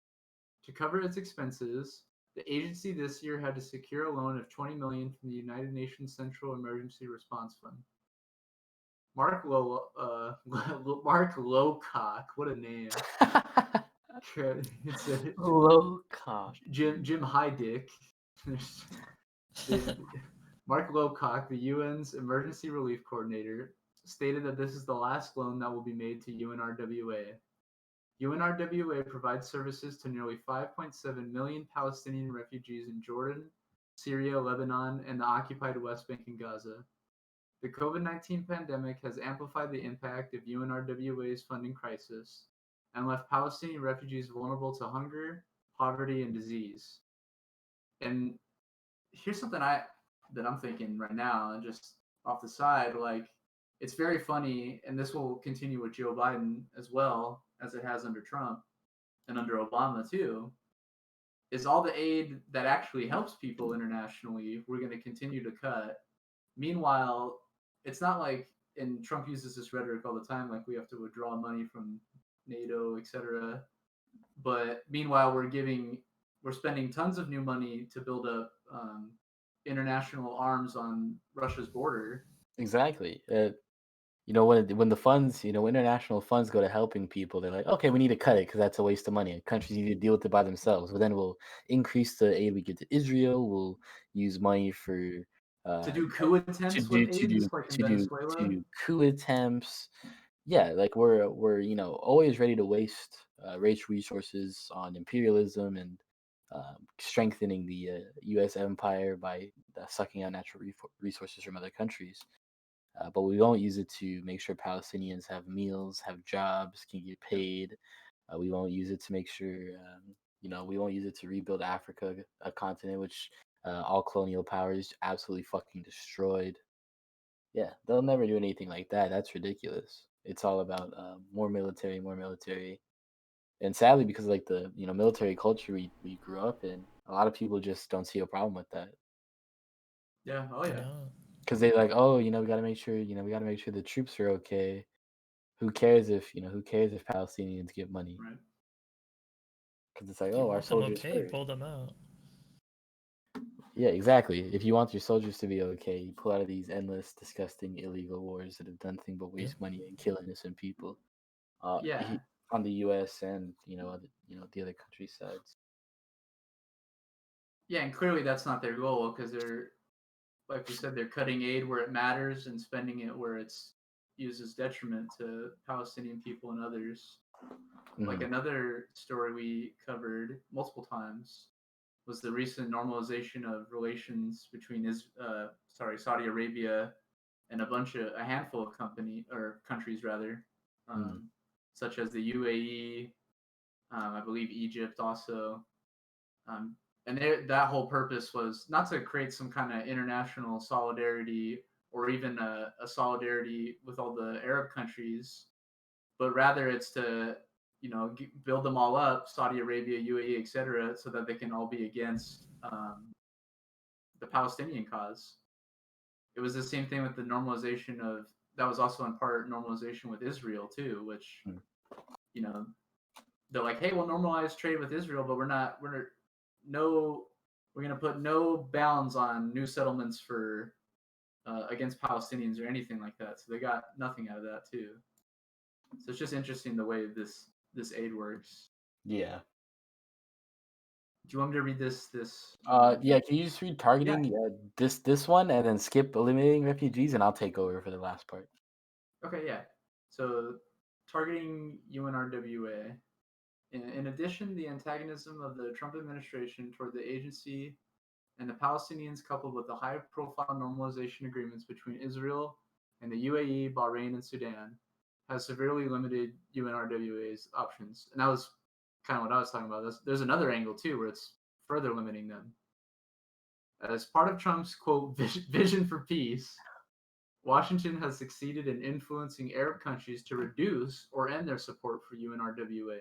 To cover its expenses, the agency this year had to secure a loan of $20 million from the United Nations Central Emergency Response Fund. Mark Lowcock, what a name. It's Low cost. Jim Hydick. Mark Lowcock, the UN's emergency relief coordinator, stated that this is the last loan that will be made to UNRWA. UNRWA provides services to nearly 5.7 million Palestinian refugees in Jordan, Syria, Lebanon, and the occupied West Bank and Gaza. The COVID-19 pandemic has amplified the impact of UNRWA's funding crisis and left Palestinian refugees vulnerable to hunger, poverty, and disease. And here's something that I'm thinking right now, and just off the side, like, it's very funny, and this will continue with Joe Biden as well as it has under Trump and under Obama too, is all the aid that actually helps people internationally, we're going to continue to cut. Meanwhile, it's not like, and Trump uses this rhetoric all the time, like we have to withdraw money from NATO, etc. But meanwhile, we're spending tons of new money to build up international arms on Russia's border. Exactly. When the funds, international funds go to helping people, they're like, okay, we need to cut it because that's a waste of money. And countries need to deal with it by themselves. But then we'll increase the aid we give to Israel. We'll use money for to do coup attempts with aid, like in Venezuela. To do coup attempts. Yeah, like we're always ready to waste resources on imperialism and strengthening the U.S. empire by sucking out natural resources from other countries. But we won't use it to make sure Palestinians have meals, have jobs, can get paid. We won't use it to make sure, we won't use it to rebuild Africa, a continent which all colonial powers absolutely fucking destroyed. Yeah, they'll never do anything like that. That's ridiculous. It's all about more military, more military. And sadly, because like the military culture we grew up in, a lot of people just don't see a problem with that. Yeah. Oh yeah. Because they're like, oh, we gotta make sure, the troops are okay. Who cares if Palestinians get money? Right. Because it's like, If you oh, our want them soldiers okay, first. pull them out. Yeah, exactly. If you want your soldiers to be okay, you pull out of these endless, disgusting, illegal wars that have done nothing but waste money and kill innocent people. Yeah. On the U.S. and the other country sides. Yeah, and clearly that's not their goal, because they're, like we said, they're cutting aid where it matters and spending it where it's used as detriment to Palestinian people and others. Like another story we covered multiple times was the recent normalization of relations between Saudi Arabia and a handful of countries rather, such as the UAE, I believe Egypt also. And that whole purpose was not to create some kind of international solidarity or even a solidarity with all the Arab countries, but rather it's to, build them all up, Saudi Arabia, UAE, etc., so that they can all be against the Palestinian cause. It was the same thing with the normalization of, that was also in part normalization with Israel too, which, they're like, hey, we'll normalize trade with Israel, but we're going to put no bounds on new settlements for against Palestinians or anything like that. So they got nothing out of that too. So it's just interesting the way this aid works. Yeah. Do you want me to read this? Yeah. Can you just read targeting this one and then skip eliminating refugees, and I'll take over for the last part. Okay. Yeah. So targeting UNRWA. In addition, the antagonism of the Trump administration toward the agency and the Palestinians, coupled with the high-profile normalization agreements between Israel and the UAE, Bahrain, and Sudan, has severely limited UNRWA's options. And that was kind of what I was talking about. There's another angle, too, where it's further limiting them. As part of Trump's, quote, vision for peace, Washington has succeeded in influencing Arab countries to reduce or end their support for UNRWA.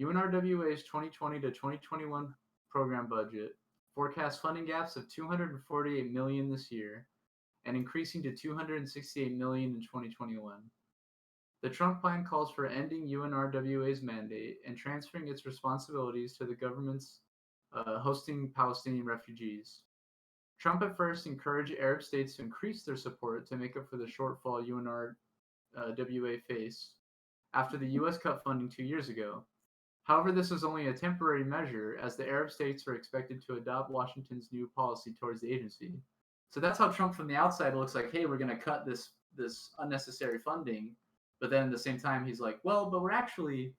UNRWA's 2020 to 2021 program budget forecasts funding gaps of $248 million this year and increasing to $268 million in 2021. The Trump plan calls for ending UNRWA's mandate and transferring its responsibilities to the governments hosting Palestinian refugees. Trump at first encouraged Arab states to increase their support to make up for the shortfall UNRWA faced after the U.S. cut funding 2 years ago. However, this was only a temporary measure, as the Arab states are expected to adopt Washington's new policy towards the agency. So that's how Trump from the outside looks like, hey, we're going to cut this unnecessary funding. But then at the same time, he's like, well, but we're actually,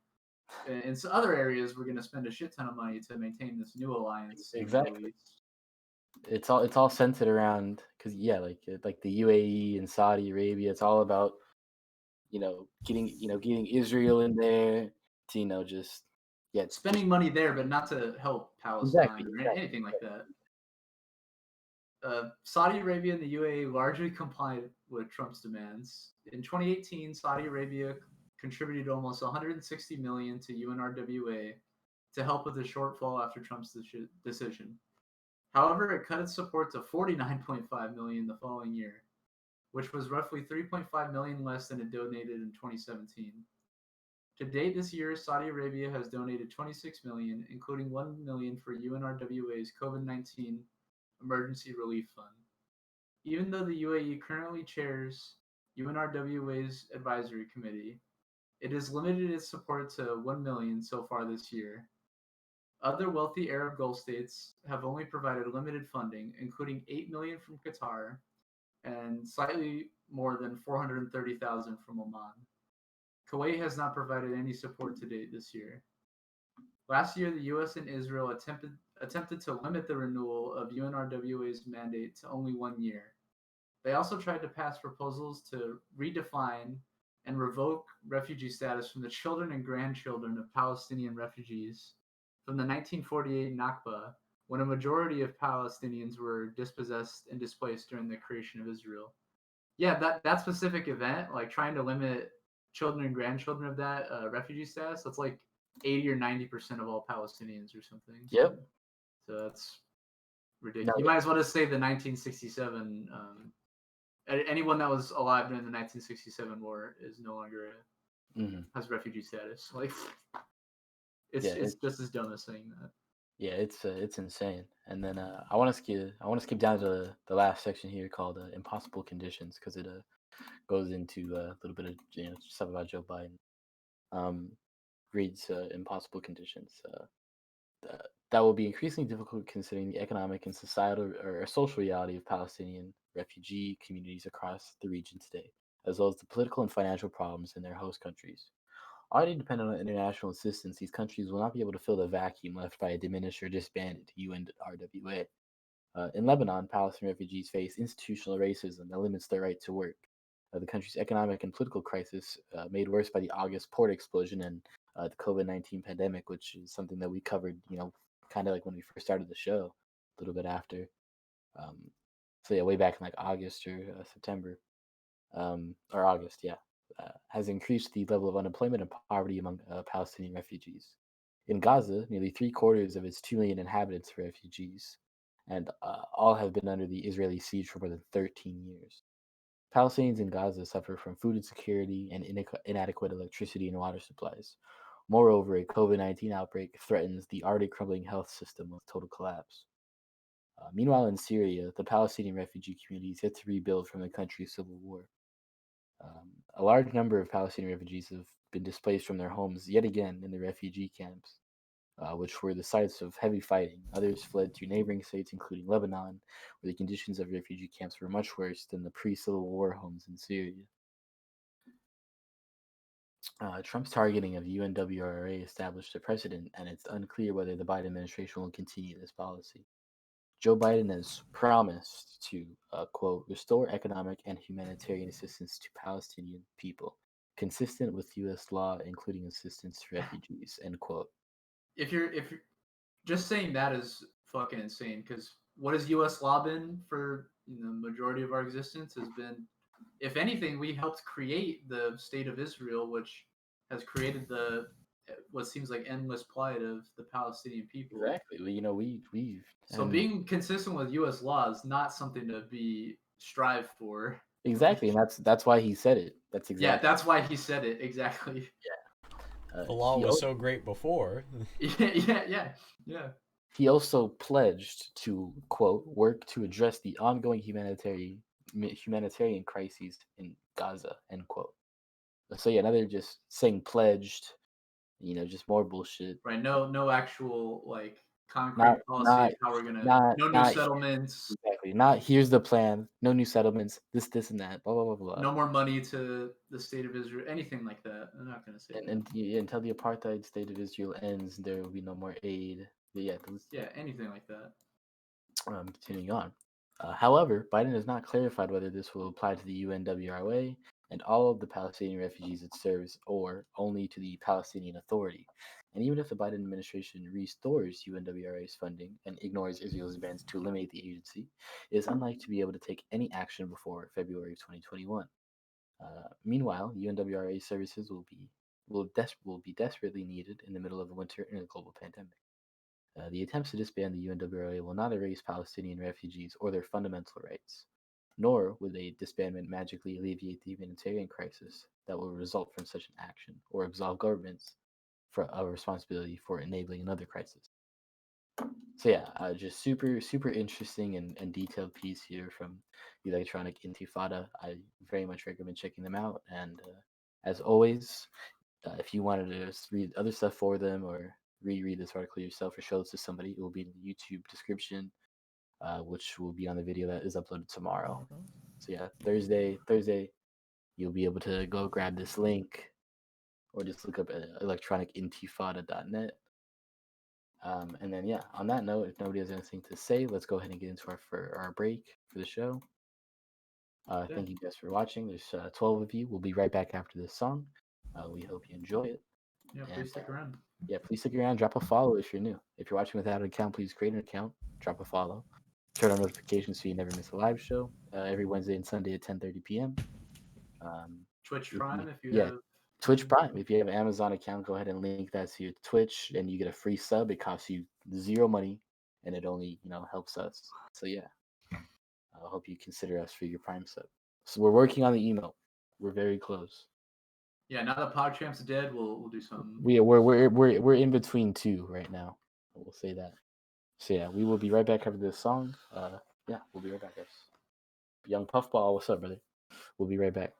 in some other areas, we're going to spend a shit ton of money to maintain this new alliance. Exactly. It's all centered around, because like the UAE and Saudi Arabia, it's all about getting Israel in there to just spending money there, but not to help Palestine or anything like that. Saudi Arabia and the UAE largely complied with Trump's demands. In 2018, Saudi Arabia contributed almost $160 million to UNRWA to help with the shortfall after Trump's decision. However, it cut its support to $49.5 million the following year, which was roughly $3.5 million less than it donated in 2017. To date this year, Saudi Arabia has donated $26 million, including $1 million for UNRWA's COVID-19 Emergency Relief Fund. Even though the UAE currently chairs UNRWA's advisory committee, it has limited its support to $1 million so far this year. Other wealthy Arab Gulf states have only provided limited funding, including $8 million from Qatar and slightly more than $430,000 from Oman. Kuwait has not provided any support to date this year. Last year, the U.S. and Israel attempted to limit the renewal of UNRWA's mandate to only 1 year. They also tried to pass proposals to redefine and revoke refugee status from the children and grandchildren of Palestinian refugees from the 1948 Nakba, when a majority of Palestinians were dispossessed and displaced during the creation of Israel. Yeah, that specific event, like trying to limit children and grandchildren of that refugee status, that's like 80 or 90% of all Palestinians or something. Yep. So that's ridiculous. You might as well just say the 1967. Anyone that was alive during the 1967 war is no longer has refugee status. Like, it's just as dumb as saying that. Yeah, it's insane. And then I want to skip down to the last section here called impossible conditions, because it goes into a little bit of stuff about Joe Biden. Reads impossible conditions that will be increasingly difficult considering the economic and societal or social reality of Palestinian refugee communities across the region today, as well as the political and financial problems in their host countries. Already dependent on international assistance, these countries will not be able to fill the vacuum left by a diminished or disbanded UNRWA. In Lebanon, Palestinian refugees face institutional racism that limits their right to work. The country's economic and political crisis, made worse by the August port explosion and the COVID-19 pandemic, which is something that we covered, kind of like when we first started the show, a little bit after. So yeah, way back in like August or September, or August, yeah, has increased the level of unemployment and poverty among Palestinian refugees. In Gaza, nearly 3/4 of its 2 million inhabitants are refugees, and all have been under the Israeli siege for more than 13 years. Palestinians in Gaza suffer from food insecurity and inadequate electricity and water supplies. Moreover, a COVID-19 outbreak threatens the already crumbling health system with total collapse. Meanwhile, in Syria, the Palestinian refugee community is yet to rebuild from the country's civil war. A large number of Palestinian refugees have been displaced from their homes yet again in the refugee camps, which were the sites of heavy fighting. Others fled to neighboring states, including Lebanon, where the conditions of refugee camps were much worse than the pre-Civil War homes in Syria. Trump's targeting of UNWRA established a precedent, and it's unclear whether the Biden administration will continue this policy. Joe Biden has promised to, quote, restore economic and humanitarian assistance to Palestinian people, consistent with U.S. law, including assistance to refugees, end quote. If you're just saying that is fucking insane, because what has U.S. law been for the majority of our existence has been, if anything, we helped create the state of Israel, which has created the what seems like endless plight of the Palestinian people. Exactly. We've so being consistent with U.S. law is not something to be strive for. Exactly, and that's why he said it. That's exactly. Yeah, that's why he said it. Exactly. Yeah. The law was so great before. Yeah. He also pledged to, quote, work to address the ongoing humanitarian crises in Gaza, end quote. So yeah, another just saying pledged, just more bullshit. Right. No actual like concrete policy of how we're gonna. No new settlements. Exactly. Not here's the plan. No new settlements. This and that. Blah blah blah blah. No more money to the state of Israel. Anything like that. I'm not gonna say. And until the apartheid state of Israel ends, there will be no more aid. But yeah, anything like that. Continuing on. However, Biden has not clarified whether this will apply to the UNWRA and all of the Palestinian refugees it serves, or only to the Palestinian Authority. And even if the Biden administration restores UNWRA's funding and ignores Israel's demands to eliminate the agency, it is unlikely to be able to take any action before February of 2021. Meanwhile, UNWRA services will be desperately needed in the middle of the winter in a global pandemic. The attempts to disband the UNWRA will not erase Palestinian refugees or their fundamental rights, nor would a disbandment magically alleviate the humanitarian crisis that will result from such an action or absolve governments of responsibility for enabling another crisis. So yeah, just super interesting and detailed piece here from the Electronic Intifada. I very much recommend checking them out. And as always, if you wanted to read other stuff for them or reread this article yourself or show this to somebody, it will be in the YouTube description, which will be on the video that is uploaded tomorrow. So yeah, Thursday, you'll be able to go grab this link or just look up electronicintifada.net. And then yeah, on that note, if nobody has anything to say, let's go ahead and get into our break for the show. Thank you guys for watching. There's 12 of you. We'll be right back after this song. We hope you enjoy it. Yeah, please stick around. Yeah, please stick around. Drop a follow if you're new. If you're watching without an account, please create an account. Drop a follow. Turn on notifications so you never miss a live show. Every Wednesday and Sunday at 10:30 p.m. Twitch Prime if you have. Twitch Prime. If you have an Amazon account, go ahead and link that to your Twitch, and you get a free sub. It costs you zero money, and it only helps us. So yeah, I hope you consider us for your Prime sub. So we're working on the email. We're very close. Yeah, now that PodChamp's dead, we'll do something. We're in between two right now. We'll say that. So yeah, we will be right back after this song. Yeah, we'll be right back, guys. Young Puffball, what's up, brother? We'll be right back.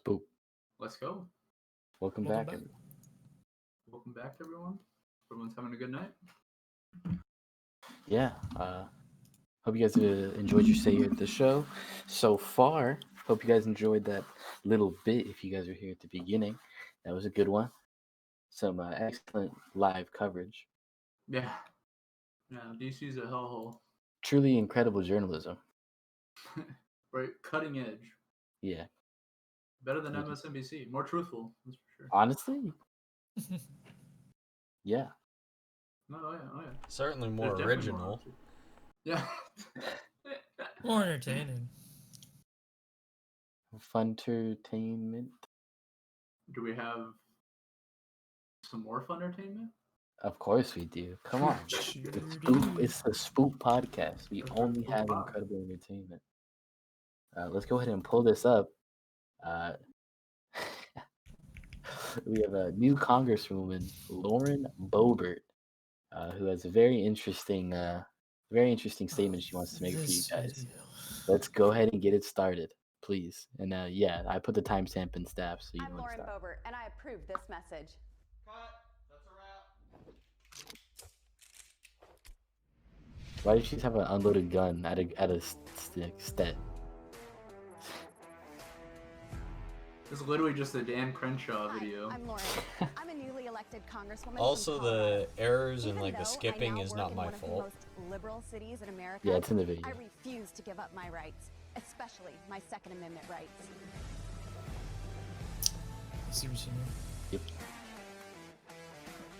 Spoop. Let's go. Welcome Welcome back. back. Welcome back, everyone. Everyone's having a good night. Yeah. Hope you guys enjoyed your stay here at the show. So far, hope you guys enjoyed that little bit. If you guys were here at the beginning, that was a good one. Some excellent live coverage. Yeah. Yeah, DC's a hellhole. Truly incredible journalism. Right, cutting edge. Yeah. Better than Thank you. MSNBC. More truthful, that's for sure. Honestly, yeah. Oh yeah. Certainly There's more definitely original. options. Yeah. More entertaining. Fun entertainment. Do we have some more fun entertainment? Of course we do. Come on. It's the Spoop Podcast. We only have incredible entertainment. Let's go ahead and pull this up. We have a new Congresswoman, Lauren Boebert, who has a very interesting statement she wants to make for you This guys. video. Let's go ahead and get it started, please. And yeah, I put the timestamp in staff, so you know I'm when to Lauren stop. Boebert, and I approve this message. Why did she have an unloaded gun at a stet? This It's literally just a Dan Crenshaw video. Hi, I'm Lauren. I'm a newly elected congresswoman. Also, from Colorado. the errors and Even like though the I skipping now is work not in my one of the fault. most liberal cities in America, Yeah, it's in the video. I refuse to give up my rights, especially my Second Amendment rights. I see what you mean. Yep.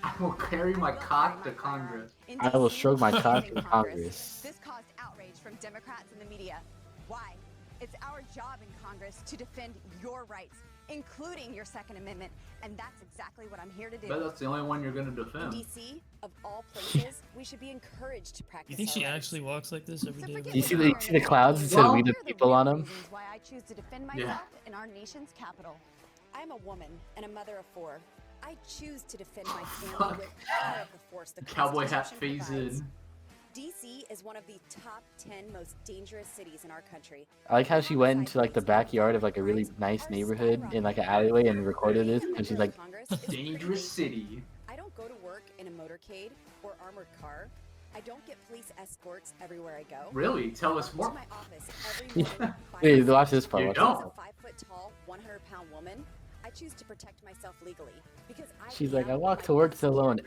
I will carry my I will cock to carry my firearm Congress. in I will DC stroke my and cock in in Congress. This caused outrage from Democrats and the media. Why? It's our job in Congress to defend your rights, including your Second Amendment, and that's exactly what I'm here to do. Bet that's the only one you're gonna In defend. DC, of all places, we should be encouraged to practice. You think she our rights. actually walks like this every So day? forget Do you what see you the hear in clouds the that said Well, "We the Here are the people" real on them? reasons why I choose to defend Yeah. myself in our nation's capital. I'm a woman and a mother of 4. I choose to defend my family with all of the force the Cowboy hat Constitution phase provides. in. DC is one of the top 10 most dangerous cities in our country. I like how she went into like the backyard of like a really nice neighborhood in like an alleyway and recorded this, and she's like, Dangerous city. I don't go to work in a motorcade or armored car. I don't get police escorts everywhere I go. Really? Tell us I more. walk to my office every morning by "Wait, myself. watch this part." You Watch don't. this As a part. 5-foot-tall, 100-pound woman, I choose to protect myself legally because She's like, "I am walk my to work best alone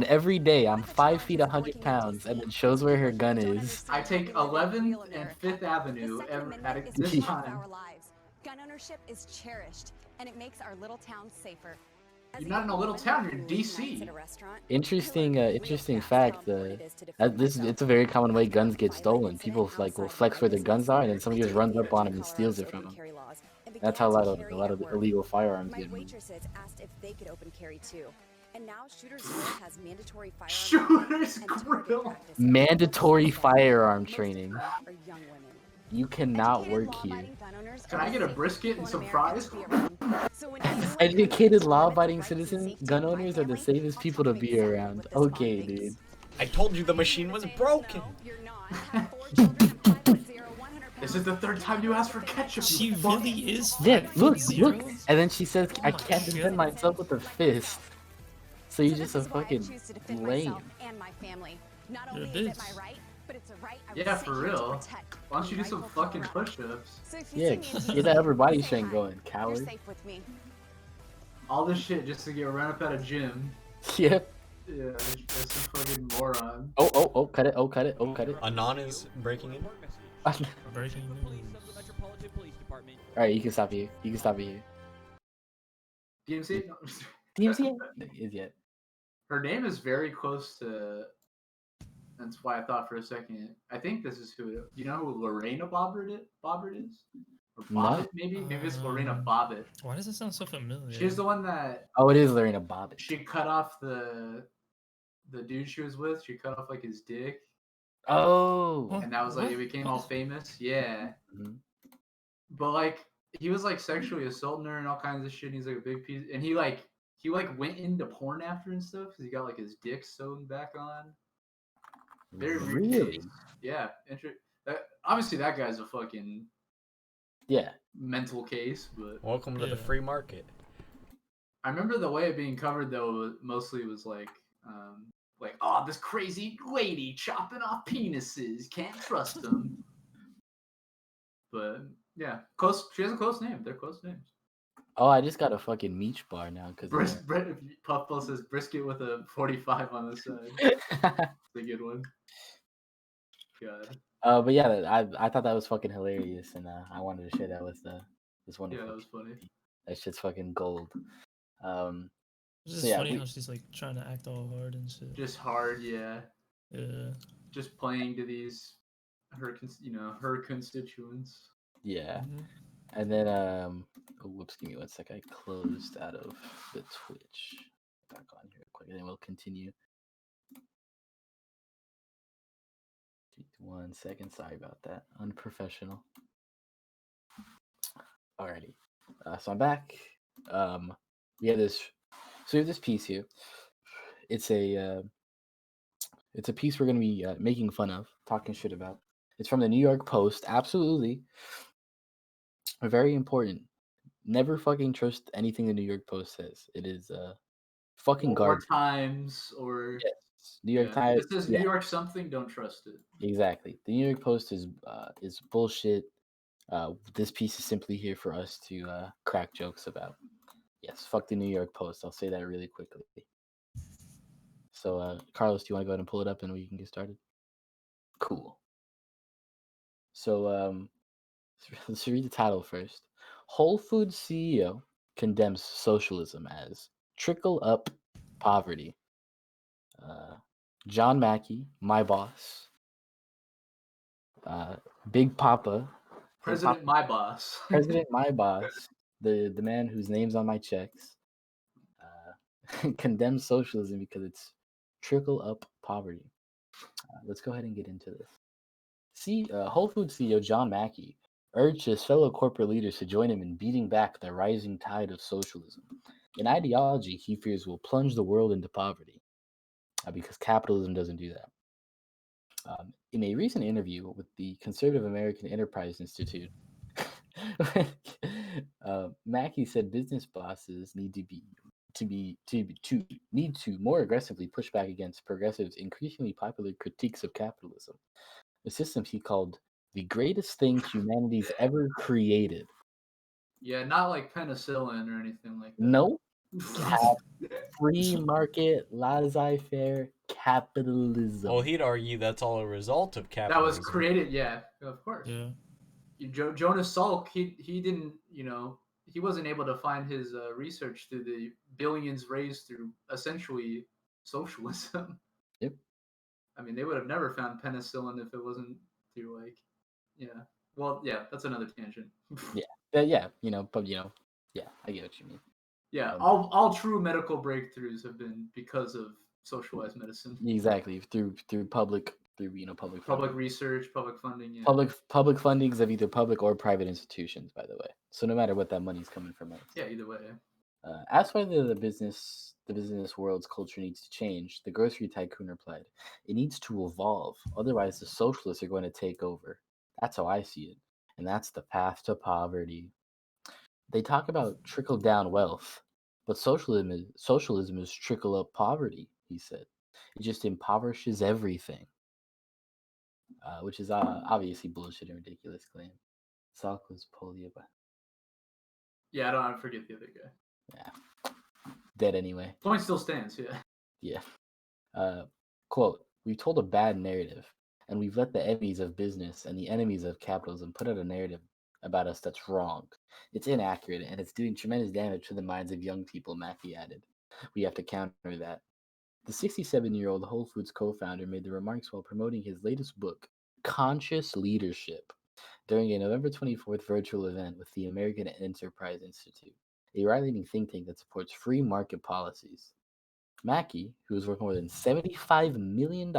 every day. I'm 5 feet, 100 pounds," and then shows where her gun is. I take 11th and 5th Avenue at this this time. Our lives. Gun ownership is cherished, and it makes our little towns safer. As You're not in a little woman town, you're who in lives DC. nights at a restaurant, Interesting, I learned interesting real fast fact. how important it is to defend This myself. it's a very common way guns get Violent stolen. incident People like will outside flex my where their business. guns are, and then somebody I just took runs up advantage on of them and steals it Colorado's from open them. carry laws and That's began how to a carry lot at of work. illegal firearms My get moved. waitresses asked if they could open carry too. And now Shooters Grill has mandatory firearm Shooters training and target Grill. practice. Mandatory Most of firearm whom training. are young women. You cannot Educated, work here. law-abiding gun owners Can are I the get a safest brisket people and in some America fries? to be around. So when anyone comes Educated, to law-abiding limit the rights citizen, and safety gun of my owners are the family, safest I'll people tell to you be exactly around. what this bond Okay, thinks. dude. I told you the machine was broken. No, you're not. I have 4 children and 5 foot 0, 100 This is the pounds. third time you asked for ketchup, She you fuck. really is. Yeah, 5 look, foot look. 0? And then she says, "I Oh my can't defend God. myself with a fist." So you're So just this a is why I fucking choose to defend lame. myself and my family. Not You're a only is it bitch. my right, but it's a right I was Yeah, sent for here to real. protect Why don't you do from some rightful fucking Colorado. push-ups? So if you Yeah, see me in get that upper body say strength hi. going, You're coward. safe with me. All this shit just to get run up at a gym. Yep. Yeah, that's a fucking moron. Oh, cut it. Oh, cut it. Oh, cut it. Anon is breaking in. Breaking news. Alright, you can stop here. You can stop here. DMC? No. DMC is yet. Her name is very close to. That's why I thought for a second. I think this is who. You know who Lorena Boebert is? Or No. Bobbit, maybe? Maybe it's Lorena Bobbit. Why does it sound so familiar? She's the one that Oh, it is Lorena Boebert. she cut off the dude she was with. She cut off like his dick, Oh. and that was like What? it became all famous. Yeah, Mhm. but like he was like sexually assaulting her and all kinds of shit. And he's like a big piece, and he went into porn after and stuff because he got like his dick sewn back on. Very weird Really? case. Yeah, obviously that guy's a fucking Yeah. mental case, but Welcome to the Yeah. free market. I remember the way it being covered though mostly was like, oh, this crazy lady chopping off penises, can't trust them. But yeah, close. She has a close name. They're close names. Oh, I just got a fucking meat bar now because. Puffball says brisket with a 45 on the side. It's a good one. God. But yeah, I thought that was fucking hilarious, and I wanted to share that with this wonderful. Yeah, that was funny. That shit's fucking gold. It's So just yeah, funny how she's like trying to act all hard and shit. Just hard, yeah. Yeah. Just playing to these her constituents. yeah, Mhm. and then oh, whoops, give me 1 sec. I closed out of the Twitch. Back on here real quick, and then we'll continue. 1 second. Sorry about that. Unprofessional. Alrighty. So I'm back. We have this. So we have this piece here. It's a piece we're gonna be making fun of, talking shit about. It's from the New York Post. Absolutely, very important. Never fucking trust anything the New York Post says. It is fucking Or garbage. Times or Yes. New York yeah. Times. If it says New York something, don't trust it. Exactly. The New York Post is bullshit. This piece is simply here for us to crack jokes about. Yes, fuck the New York Post. I'll say that really quickly. So, Carlos, do you want to go ahead and pull it up and we can get started? Cool. So, let's read the title first. Whole Foods CEO condemns socialism as trickle-up poverty. John Mackey, my boss. Big Papa. President, my boss. President, my boss. The man whose name's on my checks. Condemns socialism because it's trickle-up poverty. Let's go ahead and get into this. Whole Foods CEO John Mackey urged his fellow corporate leaders to join him in beating back the rising tide of socialism, an ideology he fears will plunge the world into poverty, because capitalism doesn't do that. In a recent interview with the Conservative American Enterprise Institute, Mackey said business bosses need to more aggressively push back against progressives' increasingly popular critiques of capitalism, a system he called the greatest thing humanity's ever created. Yeah, not like penicillin or anything like that. No, free market, laissez-faire capitalism. Well, he'd argue that's all a result of That capitalism. was created, yeah, of course. Yeah. Jonas Salk, he didn't, he wasn't able to find his research through the billions raised through essentially socialism. Yep. I mean, they would have never found penicillin if it wasn't through yeah. Well, yeah, that's another tangent. Yeah, but yeah, I get what you mean. Yeah, all true medical breakthroughs have been because of socialized medicine. Exactly, through public Public research, public funding. Yeah. public fundings of either public or private institutions, by the way. So no matter what that money's coming from. Yeah, either way. As for the business world's culture needs to change, the grocery tycoon replied, "It needs to evolve. Otherwise, the socialists are going to take over. That's how I see it, and that's the path to poverty." They talk about trickle down wealth, but socialism is trickle up poverty. He said, it just impoverishes everything, which is obviously bullshit and ridiculous claim. Salk was polio, but Yeah, I forget the other guy. yeah, dead anyway. Point still stands. Yeah. Yeah. Quote, "We've told a bad narrative, and we've let the enemies of business and the enemies of capitalism put out a narrative about us that's wrong. It's inaccurate, and it's doing tremendous damage to the minds of young people," Mackey added. "We have to counter that." The 67-year-old Whole Foods co-founder made the remarks while promoting his latest book, Conscious Leadership, during a November 24th virtual event with the American Enterprise Institute, a right-leaning think tank that supports free market policies. Mackey, who was worth more than $75 million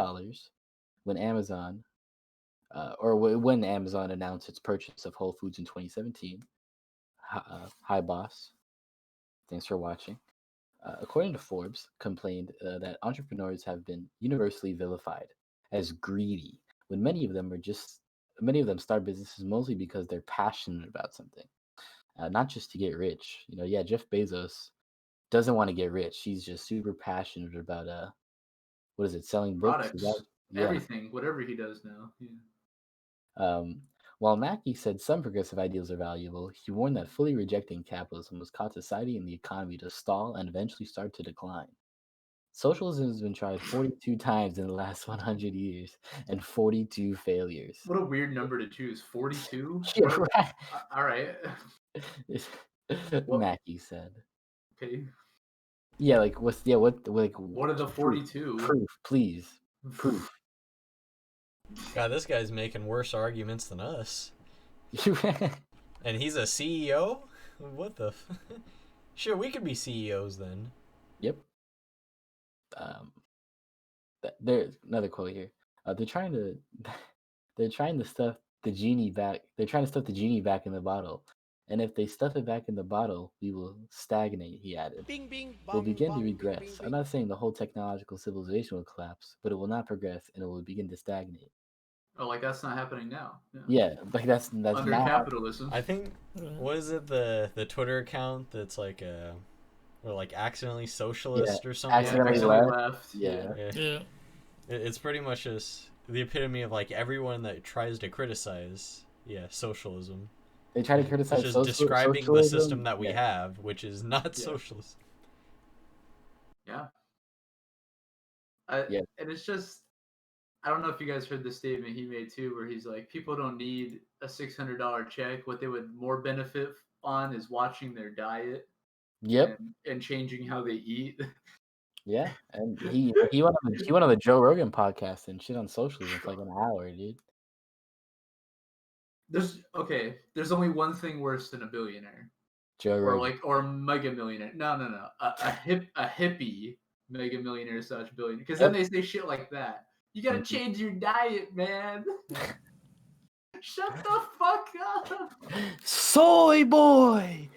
when Amazon announced its purchase of Whole Foods in 2017. Hi, boss. Thanks for watching. According to Forbes, complained that entrepreneurs have been universally vilified as greedy, when many of them are just many of them start businesses mostly because they're passionate about something, not just to get rich. Yeah, Jeff Bezos doesn't want to get rich. He's just super passionate about what is it, selling books? Products, Yeah. everything, whatever he does now. Yeah. While Mackey said some progressive ideals are valuable, he warned that fully rejecting capitalism was cause society and the economy to stall and eventually start to decline. Socialism has been tried 42 times in the last 100 years, and 42 failures. What a weird number to choose. 42? Yeah, right. All right. Mackey said. Okay. Yeah, like what What are the 42? Proof, please. Proof. God, this guy's making worse arguments than us. And he's a CEO? What the Sure, we could be CEOs then. Yep. There's another quote here. They're trying to stuff the genie back. They're trying to stuff the genie back in the bottle. And if they stuff it back in the bottle, we will stagnate, he added. Bing, bing, We'll bong, begin bong, to bing, regress. bing, I'm bing. not saying the whole technological civilization will collapse, but it will not progress and it will begin to stagnate. Oh, like that's not happening now. Yeah, like that's Under not capitalism. I think, what is it, the Twitter account that's like or like accidentally socialist or something? Accidentally left. Yeah. Yeah. It's pretty much just the epitome of like everyone that tries to criticize, socialism. They try to criticize It's just describing the system that we have, which is not socialist. Yeah. Yeah. And it's just, I don't know if you guys heard the statement he made too, where he's like, people don't need a $600 check. What they would more benefit on is watching their diet. Yep. And changing how they eat. Yeah, and he went on the Joe Rogan podcast and shit on socialism for like an hour, dude. There's only one thing worse than a billionaire. Joe Rogan. Or a mega millionaire. No. A hippie mega millionaire / billionaire. Because then they say shit like that. You gotta change your diet, man. Shut the fuck up. Soy boy.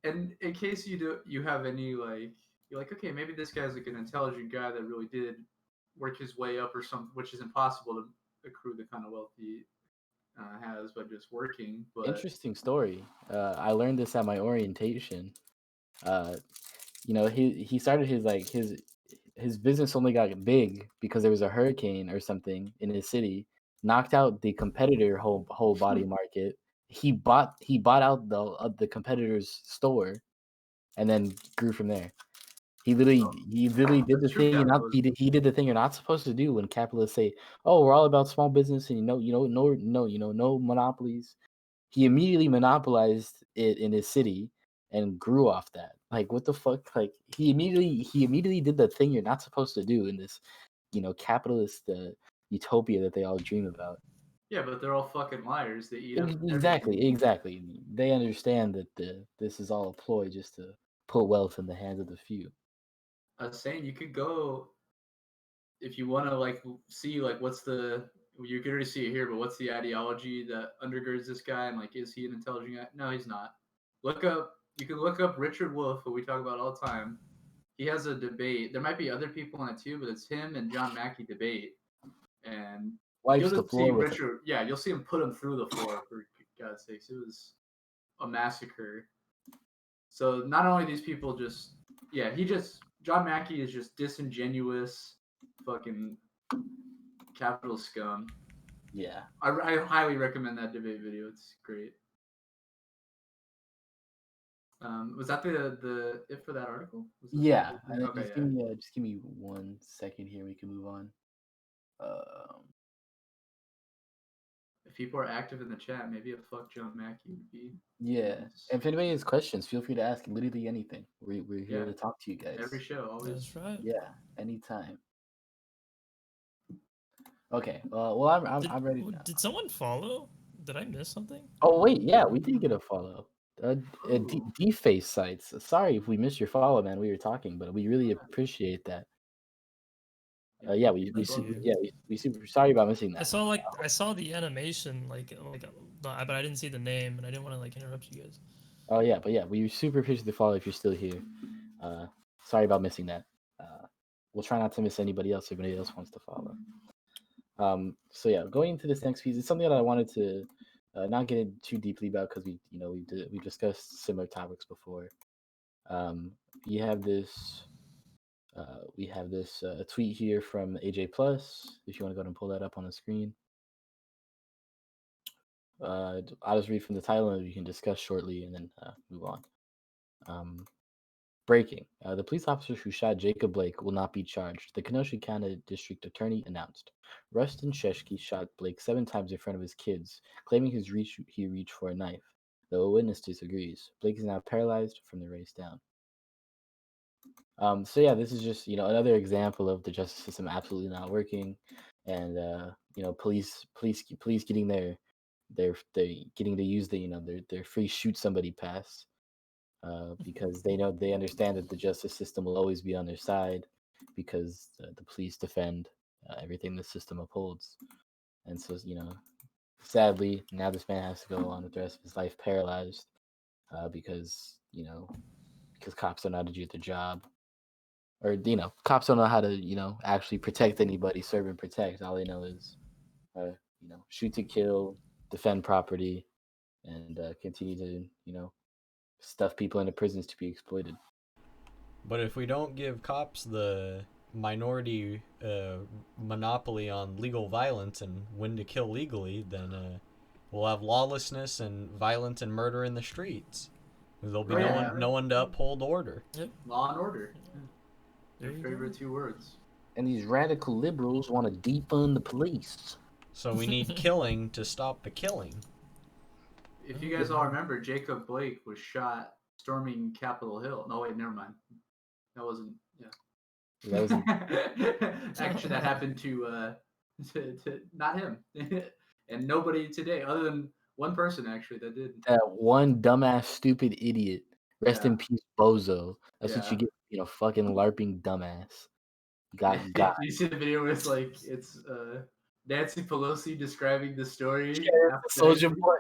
And in case you have any like, you're like, okay, maybe this guy's like an intelligent guy that really did work his way up or something, which is impossible to accrue the kind of wealth he has by just working. But Interesting story. I learned this at my orientation. He started his business only got big because there was a hurricane or something in his city, knocked out the competitor whole body market. He bought out the competitor's store, and then grew from there. He literally did the thing he did the thing you're not supposed to do when capitalists say, "Oh, we're all about small business and no monopolies." He immediately monopolized it in his city and grew off that. Like, what the fuck? Like, he immediately did the thing you're not supposed to do in this, capitalist utopia that they all dream about. yeah, but they're all fucking liars. They eat up Exactly. They understand that this is all a ploy just to put wealth in the hands of the few. I was saying you could go if you want to like see like you can already see it here, but what's the ideology that undergirds this guy and like is he an intelligent guy? No, he's not. You can look up Richard Wolff, who we talk about all the time. He has a debate. There might be other people on it too, but it's him and John Mackey debate. And Wipes the floor with Richard, you'll see him put him through the floor, for God's sakes. It was a massacre. So not only these people John Mackey is just disingenuous fucking capital scum. Yeah. I highly recommend that debate video. It's great. Was that the it for that article? Yeah. Okay, Just give me 1 second here. We can move on. If people are active in the chat, maybe a fuck John Mackey would be. Yeah. Nice. And if anybody has questions, feel free to ask literally anything. We're here to talk to you guys. Every show, always. That's right. Yeah, anytime. Okay. Well, I'm ready now. Did someone follow? Did I miss something? Oh wait, yeah, we did get a follow. Deface sites. Sorry if we missed your follow, man. We were talking, but we really appreciate that. We super sorry about missing that. I saw the animation but I didn't see the name and I didn't want to like interrupt you guys. Oh yeah, but yeah, we super appreciate the follow if you're still here. Sorry about missing that. We'll try not to miss anybody else if anybody else wants to follow. So yeah, going into this next piece, it's something that I wanted to not get in too deeply about because we discussed similar topics before. Um, we have this tweet here from AJ Plus. If you want to go ahead and pull that up on the screen, I'll just read from the title and we can discuss shortly and then move on. Breaking. The police officers who shot Jacob Blake will not be charged. The Kenosha County District Attorney announced. Rustin Sheshky shot Blake 7 times in front of his kids, claiming he reached for a knife, though a witness disagrees. Blake is now paralyzed from the waist down. So yeah, this is just another example of the justice system absolutely not working, and police getting their getting to use their free shoot somebody pass. Because they understand that the justice system will always be on their side because the police defend everything the system upholds. And so, sadly, now this man has to go on with the rest of his life paralyzed because cops don't know how to do their job. Or, cops don't know how to, actually protect anybody, serve and protect. All they know is, shoot to kill, defend property, and continue to, stuff people into prisons to be exploited. But if we don't give cops the minority monopoly on legal violence and when to kill legally, then we'll have lawlessness and violence and murder in the streets. There'll be no one to uphold order. Yep. Law and order. There Your you favorite go. 2 words. And these radical liberals want to defund the police. So we need killing to stop the killing. If you guys all remember, Jacob Blake was shot storming Capitol Hill. No, wait, never mind. That wasn't. Yeah. That wasn't. Actually, that happened to not him, and nobody today, other than one person actually that did. That one dumbass, stupid idiot. Rest in peace, bozo. That's what you get, fucking LARPing dumbass. Got. You see the video where it's like Nancy Pelosi describing the story. Yeah, Soldier Boy.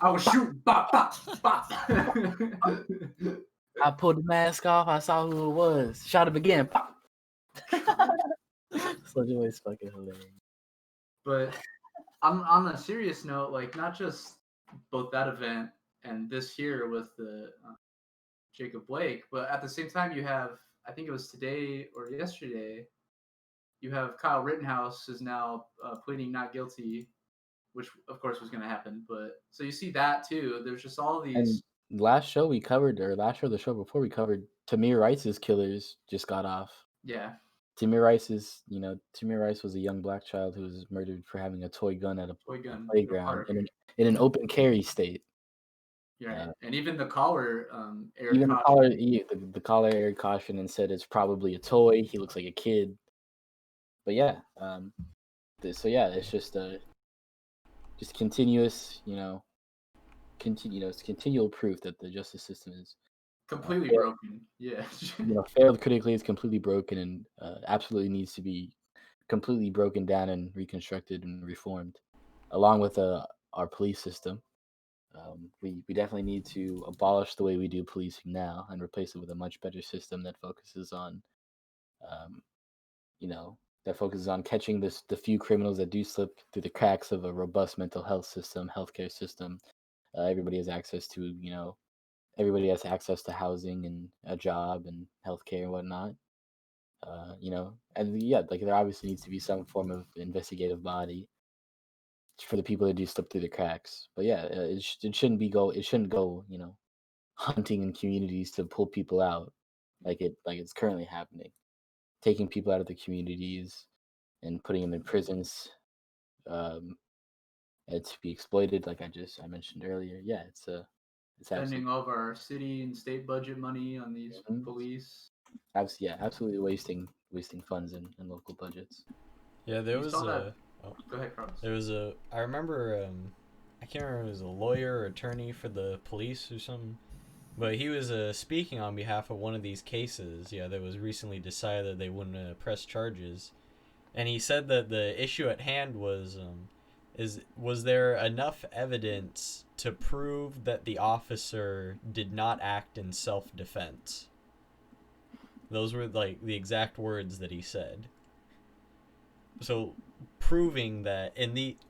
I was shooting. Bop, bop, bop. I pulled the mask off. I saw who it was. Shot him again. Pop. Soldier Boy is fucking hilarious. But on a serious note, like not just both that event and this here with the Jacob Blake, but at the same time you have, I think it was today or yesterday, you have Kyle Rittenhouse is now pleading not guilty, which of course was going to happen. But so you see that too. There's just all these. And last show we covered, or last show, the show before we covered, Tamir Rice's killers just got off. Yeah. Tamir Rice was a young black child who was murdered for having a toy gun at a playground in an open carry state. Yeah, and even the caller, the caller aired caution and said it's probably a toy. He looks like a kid. But yeah, it's just continuous, it's continual proof that the justice system is completely broken. Yeah, failed critically, is completely broken, and absolutely needs to be completely broken down and reconstructed and reformed, along with our police system. We definitely need to abolish the way we do policing now and replace it with a much better system that focuses on, catching the few criminals that do slip through the cracks of a robust mental health system, healthcare system. Everybody has access to, housing and a job and healthcare and whatnot. There obviously needs to be some form of investigative body for the people that do slip through the cracks. But yeah, it shouldn't go, hunting in communities to pull people out like it's currently happening. Taking people out of the communities and putting them in prisons and to be exploited, like I mentioned earlier. Yeah, it's spending all of our city and state budget money on these police. Absolutely wasting funds in local budgets. Yeah, there was a. Oh, go ahead, Carlos. There was a. I remember. I can't remember if it was a lawyer or attorney for the police or something, but he was speaking on behalf of one of these cases. Yeah, that was recently decided that they wouldn't press charges, and he said that the issue at hand was, was there enough evidence to prove that the officer did not act in self-defense? Those were like the exact words that he said. So proving that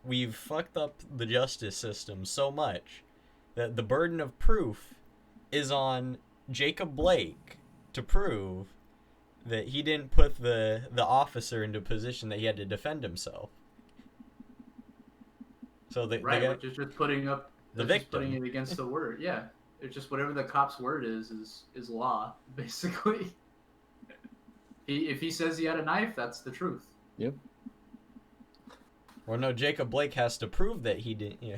we've fucked up the justice system so much that the burden of proof is on Jacob Blake to prove that he didn't put the officer into a position that he had to defend himself. So the guy, which is just putting up the just victim. putting it against the word. Yeah, it's just whatever the cop's word is law, basically. If he says he had a knife, that's the truth. Yep. Or no, Jacob Blake has to prove that he didn't. Yeah.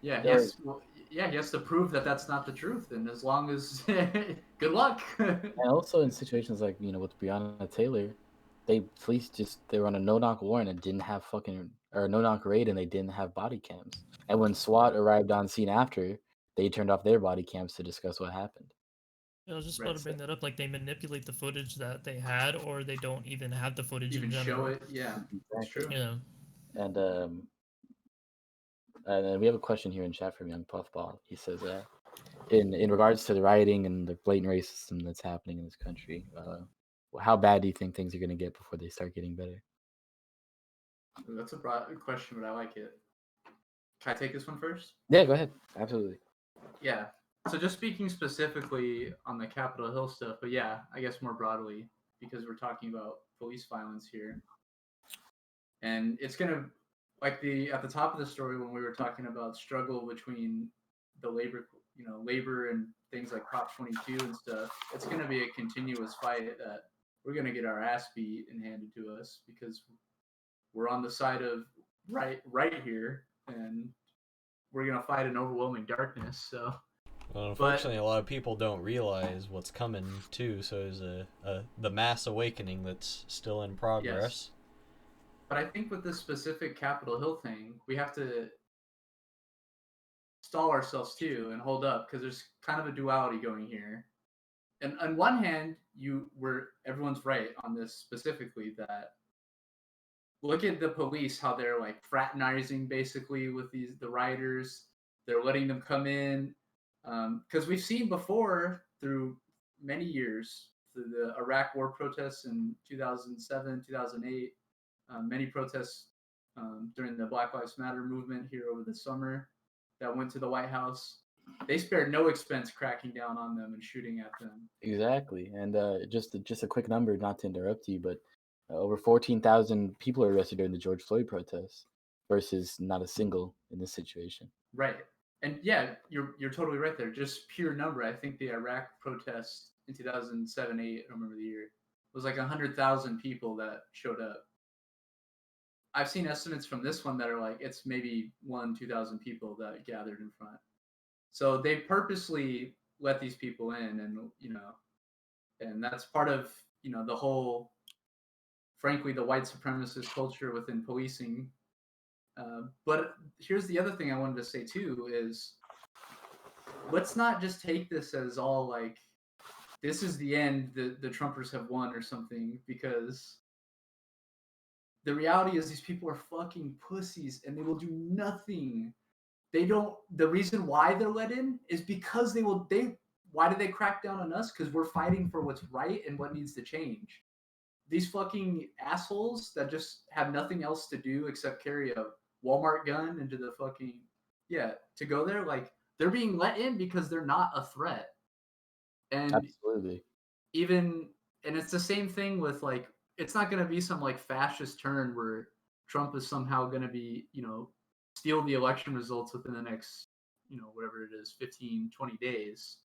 Yeah, he has to prove that that's not the truth, and as long as good luck. And also in situations like, with Breonna Taylor, police they were on a no-knock warrant and didn't have or no-knock raid, and they didn't have body cams. And when SWAT arrived on scene after, they turned off their body cams to discuss what happened. I was just about to bring that up. Like, they manipulate the footage that they had, or they don't even have the footage in general. Show it. Yeah, that's true. Yeah. And then we have a question here in chat from Young Puffball. He says, in regards to the rioting and the blatant racism that's happening in this country, how bad do you think things are going to get before they start getting better? That's a broad question, but I like it. Can I take this one first? Yeah, go ahead. Absolutely. Yeah. So just speaking specifically on the Capitol Hill stuff, but yeah, I guess more broadly, because we're talking about police violence here. And it's going to, at the top of the story when we were talking about struggle between the labor and things like Prop 22 and stuff, it's going to be a continuous fight that we're going to get our ass beat and handed to us because we're on the side of right here, and we're going to fight in overwhelming darkness. So, well, unfortunately, a lot of people don't realize what's coming too. So there's the mass awakening that's still in progress. Yes. But I think with this specific Capitol Hill thing, we have to stall ourselves too and hold up, because there's kind of a duality going here. And on one hand, everyone's right on this specifically, that look at the police, how they're like fraternizing basically with the rioters. They're letting them come in, because we've seen before through many years, through the Iraq War protests in 2007, 2008. Many protests during the Black Lives Matter movement here over the summer that went to the White House. They spared no expense cracking down on them and shooting at them. Exactly. And just a quick number, not to interrupt you, but over 14,000 people are arrested during the George Floyd protests versus not a single in this situation. Right. And yeah, you're totally right there. Just pure number. I think the Iraq protests in 2007, 8, I don't remember the year, was like 100,000 people that showed up. I've seen estimates from this one that are like, it's maybe 2,000 people that gathered in front. So they purposely let these people in, and that's part of, the whole, frankly, the white supremacist culture within policing. But here's the other thing I wanted to say too is, let's not just take this as all like, this is the end, the Trumpers have won or something, because the reality is these people are fucking pussies and they will do nothing. The reason why they're let in is because why do they crack down on us? Because we're fighting for what's right and what needs to change. These fucking assholes that just have nothing else to do except carry a Walmart gun into the fucking, to go there, like, they're being let in because they're not a threat. And absolutely. And it's the same thing with, like, it's not going to be some like fascist turn where Trump is somehow going to be, steal the election results within the next, whatever it is, 15, 20 days.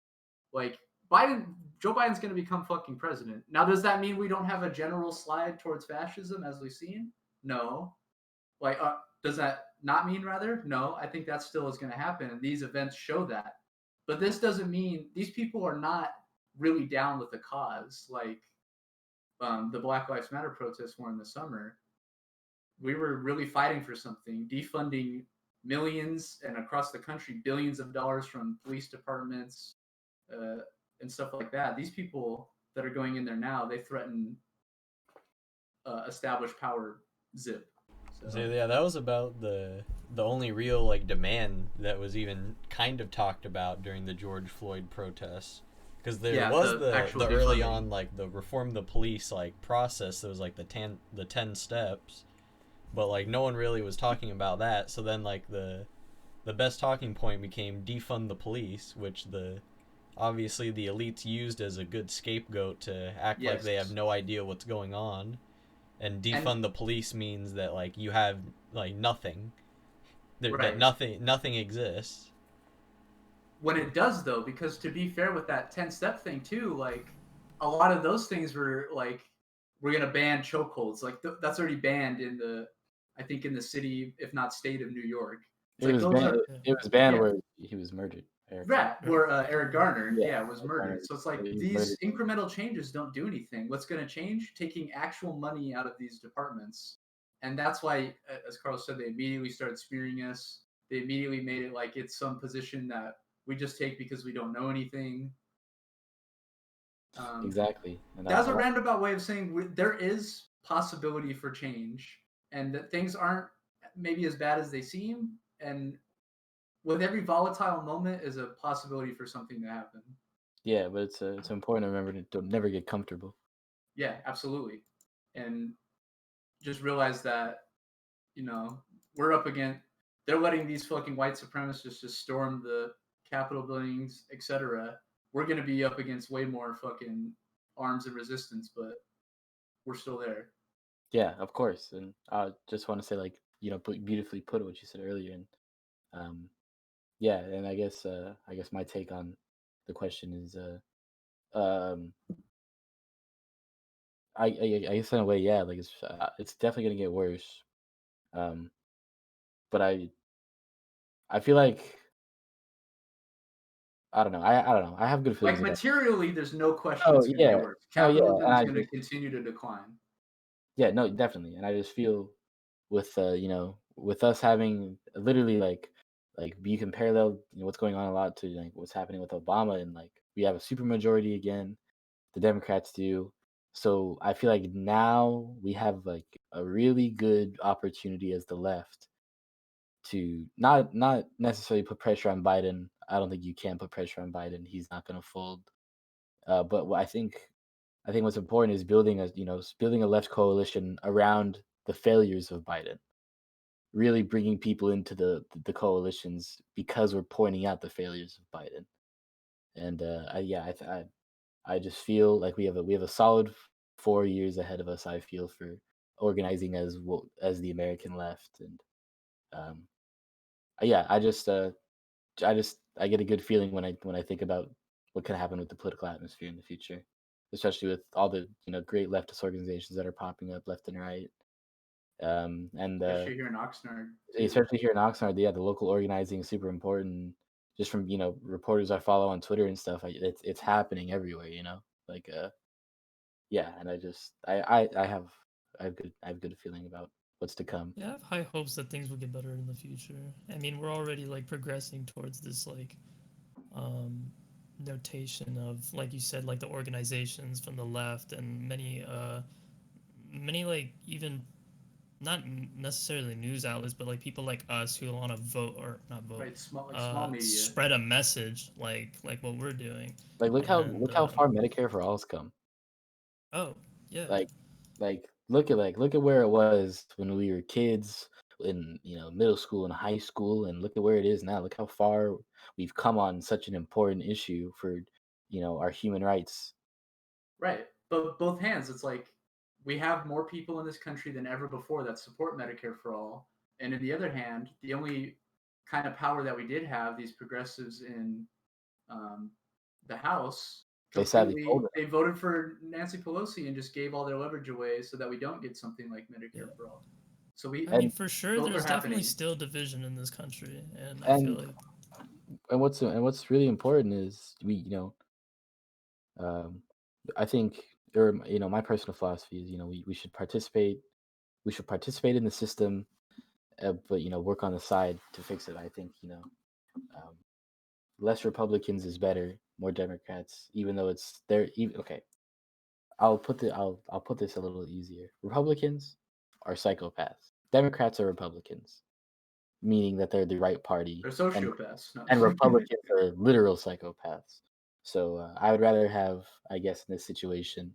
Like, Joe Biden's going to become fucking president. Now, does that mean we don't have a general slide towards fascism as we've seen? No. Like, does that not mean rather? No, I think that still is going to happen. And these events show that. But this doesn't mean these people are not really down with the cause. Like, the Black Lives Matter protests were in the summer. We were really fighting for something, defunding millions and across the country billions of dollars from police departments and stuff like that. These people that are going in there now, they threaten established power zip. So yeah, that was about the only real like demand that was even kind of talked about during the George Floyd protests. Because there was the early on, like, the reform the police, like, process. There was, like, the 10 steps. but like no one really was talking about that. So then like the best talking point became defund the police, which obviously the elites used as a good scapegoat to act like they have no idea what's going on. And defund the police means that like you have like nothing, that nothing exists. When it does though, because to be fair with that 10-step thing too, like a lot of those things were like, we're gonna ban chokeholds, like that's already banned in I think in the city, if not state of New York. It was banned. It was banned where he was murdered. Where Eric Garner, was Eric murdered. Garner, So it's like he was these murdered. incremental changes don't do anything. What's going to change? Taking actual money out of these departments, and that's why, as Carlos said, they immediately started spearing us. They immediately made it like it's some position that we just take because we don't know anything. Exactly. And that's a roundabout way of saying there is possibility for change, and that things aren't maybe as bad as they seem, and with every volatile moment is a possibility for something to happen. Yeah, but it's important to remember to never get comfortable. Yeah, absolutely. And just realize that, we're up against, they're letting these fucking white supremacists just storm the Capitol buildings, etc. We're going to be up against way more fucking arms and resistance, but we're still there. Yeah, of course. And I just want to say, like, beautifully put what you said earlier. And yeah, and I guess my take on the question is I guess in a way, yeah, like it's definitely gonna get worse. But I feel like I don't know. I don't know. I have good feelings. Like materially, there's no question Oh, it's going to yeah. get worse. Oh, yeah, Capitalism and is I going to just continue to decline. Yeah, no, definitely. And I just feel with with us having literally like you can parallel what's going on a lot to like what's happening with Obama, and like we have a supermajority again. The Democrats do. So I feel like now we have like a really good opportunity as the left to not necessarily put pressure on Biden. I don't think you can put pressure on Biden. He's not going to fold. But what I think what's important is building a left coalition around the failures of Biden. Really bringing people into the coalitions because we're pointing out the failures of Biden. And I just feel like we have a solid 4 years ahead of us. I feel for organizing as the American left. And yeah, I get a good feeling when I think about what can happen with the political atmosphere in the future, especially with all the great leftist organizations that are popping up left and right. And Especially here in Oxnard. especially here in Oxnard, yeah, the local organizing is super important. Just from reporters I follow on Twitter and stuff, it's happening everywhere. Like yeah, and I have good feeling about what's to come. Yeah, I have high hopes that things will get better in the future. I mean, we're already like progressing towards this like notation of, like you said, like the organizations from the left and many like even not necessarily news outlets, but like people like us who want to vote or not vote, Right, small media. spread a message like what we're doing. Like look how far Medicare for All's come. Oh yeah. Like look at where it was when we were kids in middle school and high school, and look at where it is now. Look how far we've come on such an important issue for our human rights. Right, but both hands, it's like we have more people in this country than ever before that support Medicare for all, and on the other hand, the only kind of power that we did have, these progressives in the House, They sadly folded. they voted for Nancy Pelosi and just gave all their leverage away so that we don't get something like Medicare for all. So I mean, for sure, there's definitely still division in this country, and I feel like. And what's really important is we I think, or my personal philosophy is we should participate in the system, but work on the side to fix it. I think less Republicans is better, more Democrats, even though it's there. Okay, I'll put this a little easier. Republicans are psychopaths. Democrats are Republicans, meaning that they're the right party. They're sociopaths. And Republicans are literal psychopaths. So I would rather have, I guess, in this situation,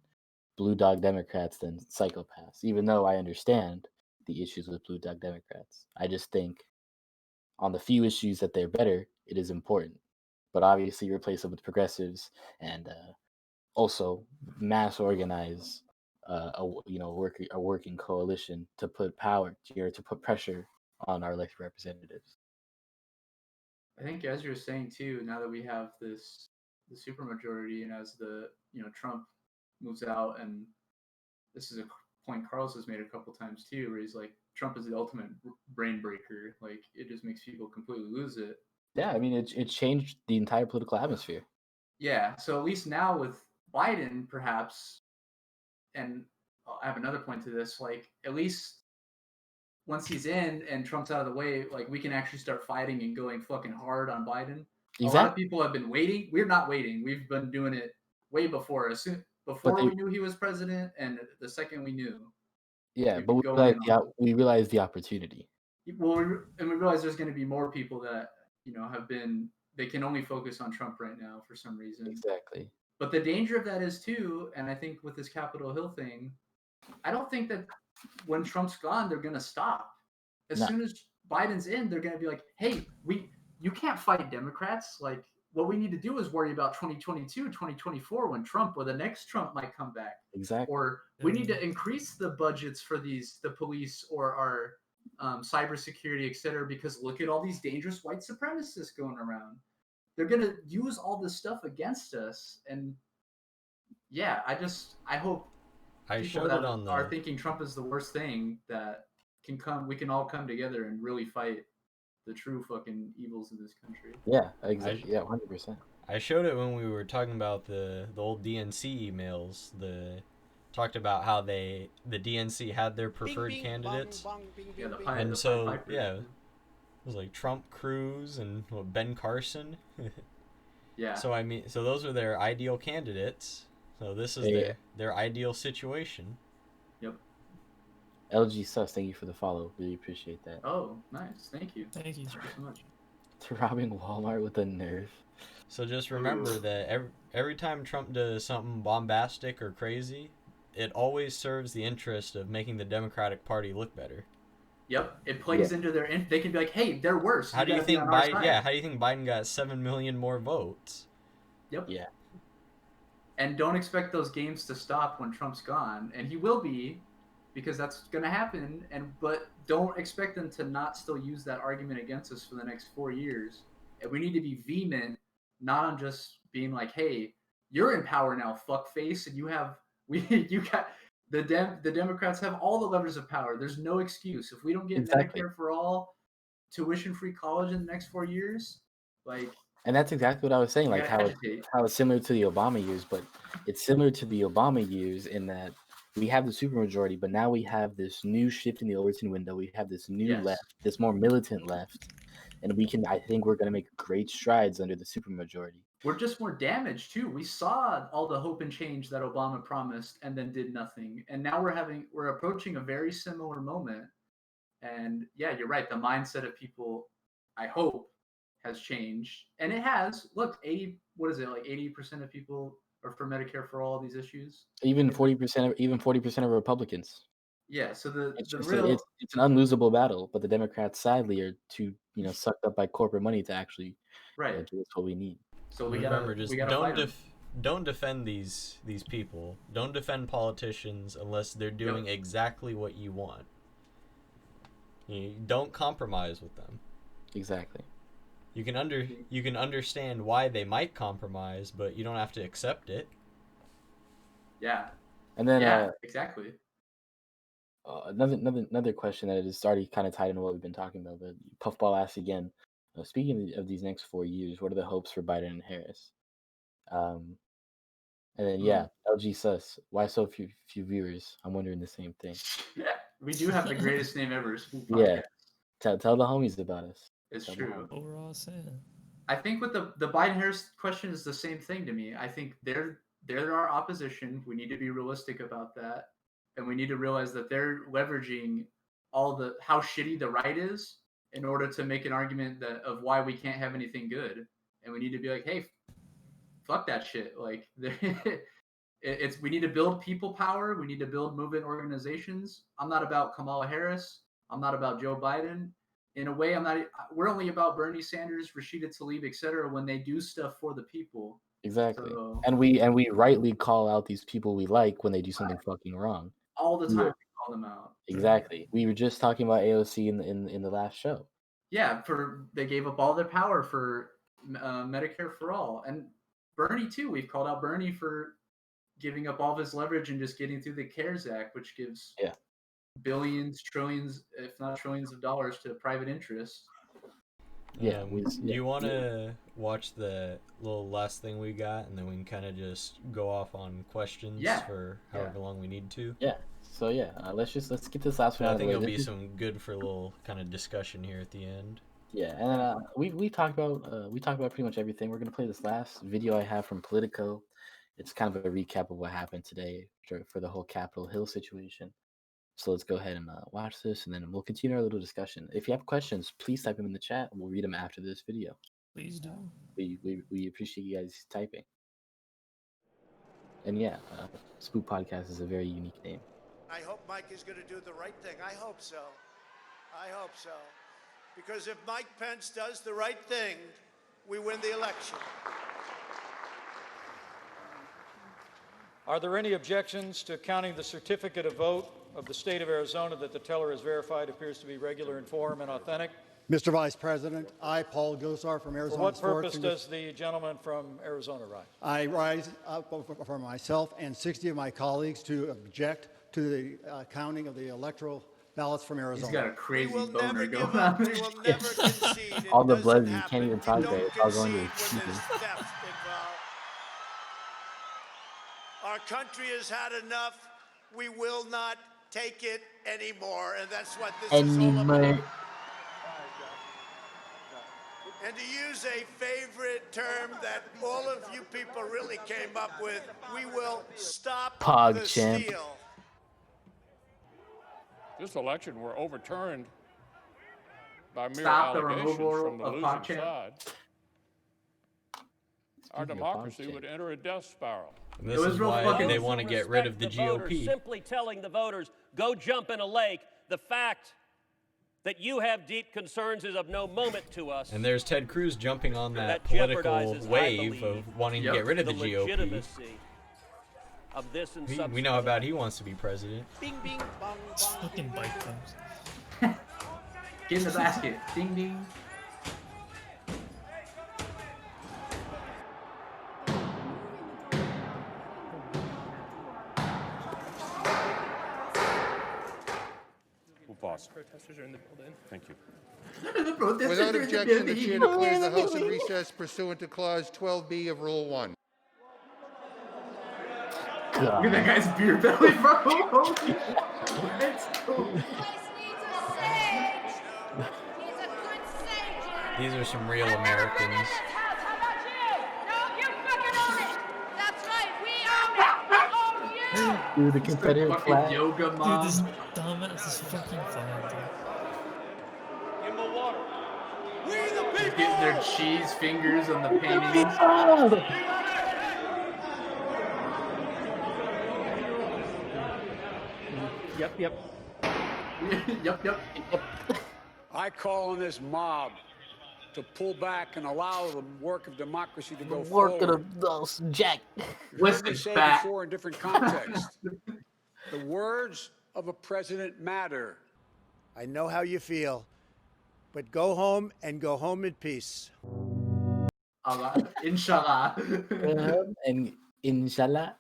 blue dog Democrats than psychopaths. Even though I understand the issues with blue dog Democrats. I just think on the few issues that they're better, it is important. But obviously, replace it with progressives and also mass organize a working coalition to put power or to put pressure on our elected representatives. I think as you're saying too, now that we have the supermajority, and as Trump moves out, and this is a point Carlos has made a couple times too, where he's like, Trump is the ultimate brain breaker. Like, it just makes people completely lose it. Yeah, I mean, it changed the entire political atmosphere. Yeah, so at least now with Biden, perhaps, and I have another point to this, like, at least once he's in and Trump's out of the way, like, we can actually start fighting and going fucking hard on Biden. Exactly. A lot of people have been waiting. We're not waiting. We've been doing it way before. We knew he was president, and the second we knew. Yeah, but we realized the opportunity. Well, and we realized there's going to be more people that they can only focus on Trump right now for some reason. Exactly. But the danger of that is too, and I think with this Capitol Hill thing, I don't think that when Trump's gone, they're going to stop. As soon as Biden's in, they're going to be like, hey, you can't fight Democrats. Like, what we need to do is worry about 2022, 2024, when the next Trump might come back. Exactly. Or we need to increase the budgets for the police or our cybersecurity, et cetera, because look at all these dangerous white supremacists going around. They're going to use all this stuff against us. And yeah, I hope people that are thinking Trump is the worst thing that we can all come together and really fight the true fucking evils of this country. Yeah, exactly. Yeah, 100%. I showed it when we were talking about the old DNC emails. Talked about how the DNC had their preferred candidates. And so, yeah, it was like Trump, Cruz, and Ben Carson. Yeah. So so those are their ideal candidates. So this is their ideal situation. Yep. LG Sus, thank you for the follow. Really appreciate that. Oh, nice. Thank you. Thank you so much. To robbing Walmart with a nerve. So just remember that every time Trump does something bombastic or crazy, it always serves the interest of making the Democratic Party look better. Yep, it plays into their. They can be like, "Hey, they're worse." How do you think Biden? Yeah, how do you think Biden got 7 million more votes? Yep. Yeah. And don't expect those games to stop when Trump's gone, and he will be, because that's going to happen. But don't expect them to not still use that argument against us for the next 4 years. And we need to be vehement, not on just being like, "Hey, you're in power now, fuckface," and you got. The Democrats have all the levers of power. There's no excuse. If we don't get Medicare for all, tuition-free college in the next 4 years, like. And that's exactly what I was saying, like how it's similar to the Obama years, but it's similar to the Obama years in that we have the supermajority, but now we have this new shift in the Overton window. We have this new left, this more militant left, and I think we're going to make great strides under the supermajority. We're just more damaged too. We saw all the hope and change that Obama promised and then did nothing. And now we're approaching a very similar moment. And yeah, you're right. The mindset of people, I hope, has changed. And it has. Look, 80% of people are for Medicare for all these issues. Even 40% of Republicans. Yeah, so it's an unlosable battle, but the Democrats sadly are too, sucked up by corporate money to actually do what we need. So don't defend these people. Don't defend politicians unless they're doing exactly what you want. You don't compromise with them. Exactly. You can understand why they might compromise, but you don't have to accept it. Yeah. And then exactly. Another question that is already kind of tied into what we've been talking about, but Puffball asks again. Speaking of these next 4 years, what are the hopes for Biden and Harris? And then LG Sus, why so few viewers? I'm wondering the same thing. Yeah, we do have the greatest name ever. Spoop Podcast. Tell the homies about us. It's true. Overall, sad. I think with the Biden Harris question is the same thing to me. I think they're our opposition. We need to be realistic about that, and we need to realize that they're leveraging how shitty the right is in order to make an argument of why we can't have anything good. And we need to be like, hey, fuck that shit. Like, We need to build people power. We need to build movement organizations. I'm not about Kamala Harris. I'm not about Joe Biden. In a way, we're only about Bernie Sanders, Rashida Tlaib, etc. when they do stuff for the people. Exactly. So, And we rightly call out these people we like when they do something fucking wrong. all the time we call them out. Exactly. We were just talking about AOC in the last show. Yeah, they gave up all their power for Medicare for all. And Bernie too. We've called out Bernie for giving up all of his leverage and just getting through the CARES Act, which gives billions, trillions, if not trillions of dollars to private interests. Yeah. Do you want to watch the little last thing we got, and then we can kind of just go off on questions for however long we need to? Yeah. So let's get this last one out I of the think way. it'll be some good for a little kind of discussion here at the end. Yeah, and we talked about pretty much everything. We're gonna play this last video I have from Politico. It's kind of a recap of what happened today for the whole Capitol Hill situation. So let's go ahead and watch this, and then we'll continue our little discussion. If you have questions, please type them in the chat. We'll read them after this video. Please do. We appreciate you guys typing. And Spoop Podcast is a very unique name. I hope Mike is going to do the right thing. I hope so. I hope so. Because if Mike Pence does the right thing, we win the election. Are there any objections to counting the certificate of vote of the state of Arizona that the teller has verified appears to be regular in form and authentic? Mr. Vice President, I, Paul Gosar from Arizona. For what purpose does the gentleman from Arizona rise? I rise up for myself and 60 of my colleagues to object to the counting of the electoral ballots from Arizona. He's got a crazy will boner never going give up. on. We will never concede. All the It blood, doesn't you can't happen. even talk We about it. don't It's all going to concede your when stupid. there's theft involved. Our country has had enough. We will not take it anymore, and that's what this is all about. And to use a favorite term that all of you people really came up with, we will stop the steal. This election were overturned by mere Stop the allegations removal from the of losing PogChamp. side. Our democracy would enter a death spiral. And this is why they want to get rid of the voters, GOP. simply telling the voters, go jump in a lake. The fact that you have deep concerns is of no moment to us. And there's Ted Cruz jumping on that jeopardizes, political wave of wanting to get rid of the GOP. legitimacy of this and We know how bad he wants to be president. Bing, bing, bong, bong. Fucking bike comes. Get in the basket. Ding, ding. Pause. Protesters are in the building. Thank you. Without objection, the chair declares the House in recess pursuant to Clause 12B of Rule 1. Look at that guy's beer belly, bro. Let's go. These are some real Americans. Dude, the Confederate flag. Yoga mom. Dude, this dumbass is fucking fire, dude. In the water. Getting their cheese fingers on the paintings. Yep. Yep. I call on this mob to pull back and allow the work of democracy to go forward. Jack. Listen, Said fat. before in different contexts. The words of a president matter. I know how you feel, but go home and go home in peace. Allah. Inshallah. And inshallah.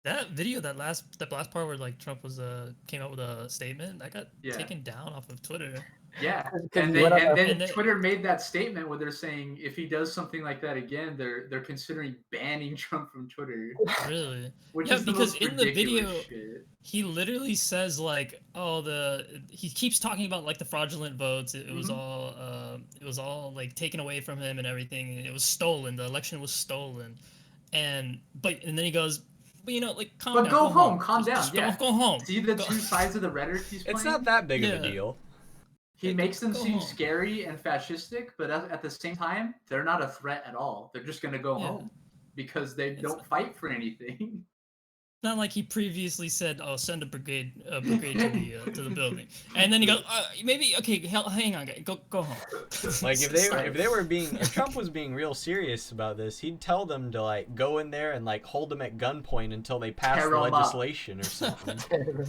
That video, that last part where like Trump was came out with a statement, that got taken down off of Twitter. Yeah, and then Twitter made that statement where they're saying if he does something like that again, they're considering banning Trump from Twitter. Really? Which yeah, is the because most in the video, ridiculous shit. he literally says like, he keeps talking about like the fraudulent votes. It was all like taken away from him and everything. It was stolen. The election was stolen, and then he goes. But you know, like, calm down. But go home, calm down. Just Yeah, go home. See the two sides of the rhetoric he's playing? It's not that big of a deal. He makes them seem scary and fascistic, but at the same time, they're not a threat at all. They're just going to go home because they don't fight for anything. not like he previously said, "Oh, send a brigade to the building," and then he goes, "Maybe okay, hang on, guys, go home." Like if Trump was being real serious about this, he'd tell them to like go in there and like hold them at gunpoint until they passed the legislation or something.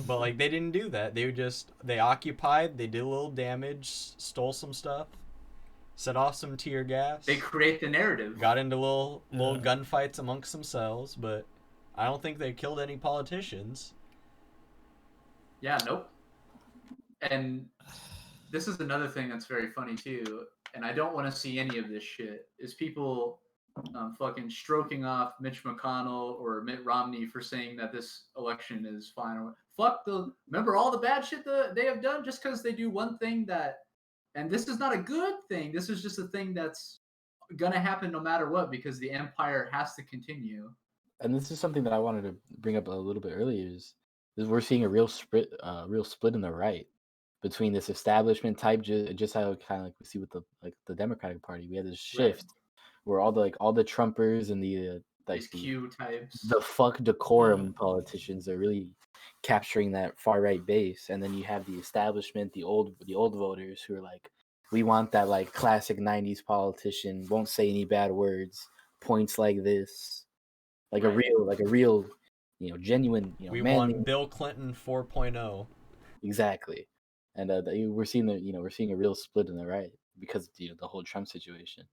But like they didn't do that. They occupied, they did a little damage, stole some stuff, set off some tear gas. They create the narrative. Got into little gunfights amongst themselves, but I don't think they killed any politicians. Yeah, nope. And this is another thing that's very funny too, and I don't want to see any of this shit, is people fucking stroking off Mitch McConnell or Mitt Romney for saying that this election is fine. Remember all the bad shit that they have done just because they do one thing and this is not a good thing. This is just a thing that's gonna happen no matter what because the empire has to continue. And this is something that I wanted to bring up a little bit earlier is we're seeing a real split in the right between this establishment type, just how kind of like we see with the Democratic Party. We had this shift where all the Trumpers and the Q types, the fuck decorum politicians are really capturing that far right base, and then you have the establishment, the old voters who are like, we want that like classic '90s politician, won't say any bad words, points like this. Like a real, genuine, we want Bill Clinton 4.0. Exactly, and we're seeing a real split in the right because the whole Trump situation.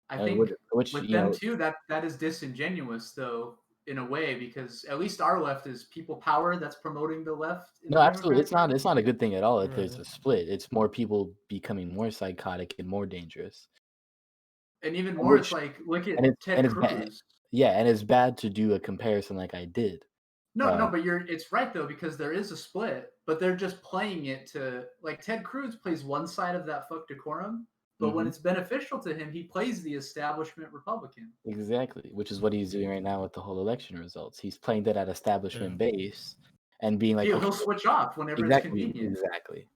I think with them too, that is disingenuous though in a way because at least our left is people power that's promoting the left. No, absolutely, it's not a good thing at all that there's a split. It's more people becoming more psychotic and more dangerous. And even more, it's like look at Ted Cruz. Yeah, and it's bad to do a comparison like I did. No, but it's right though because there is a split, but they're just playing it to like Ted Cruz plays one side of that fuck decorum, but when it's beneficial to him, he plays the establishment Republican. Exactly, which is what he's doing right now with the whole election results. He's playing that at establishment base and being like, he'll switch off whenever it's convenient. Exactly.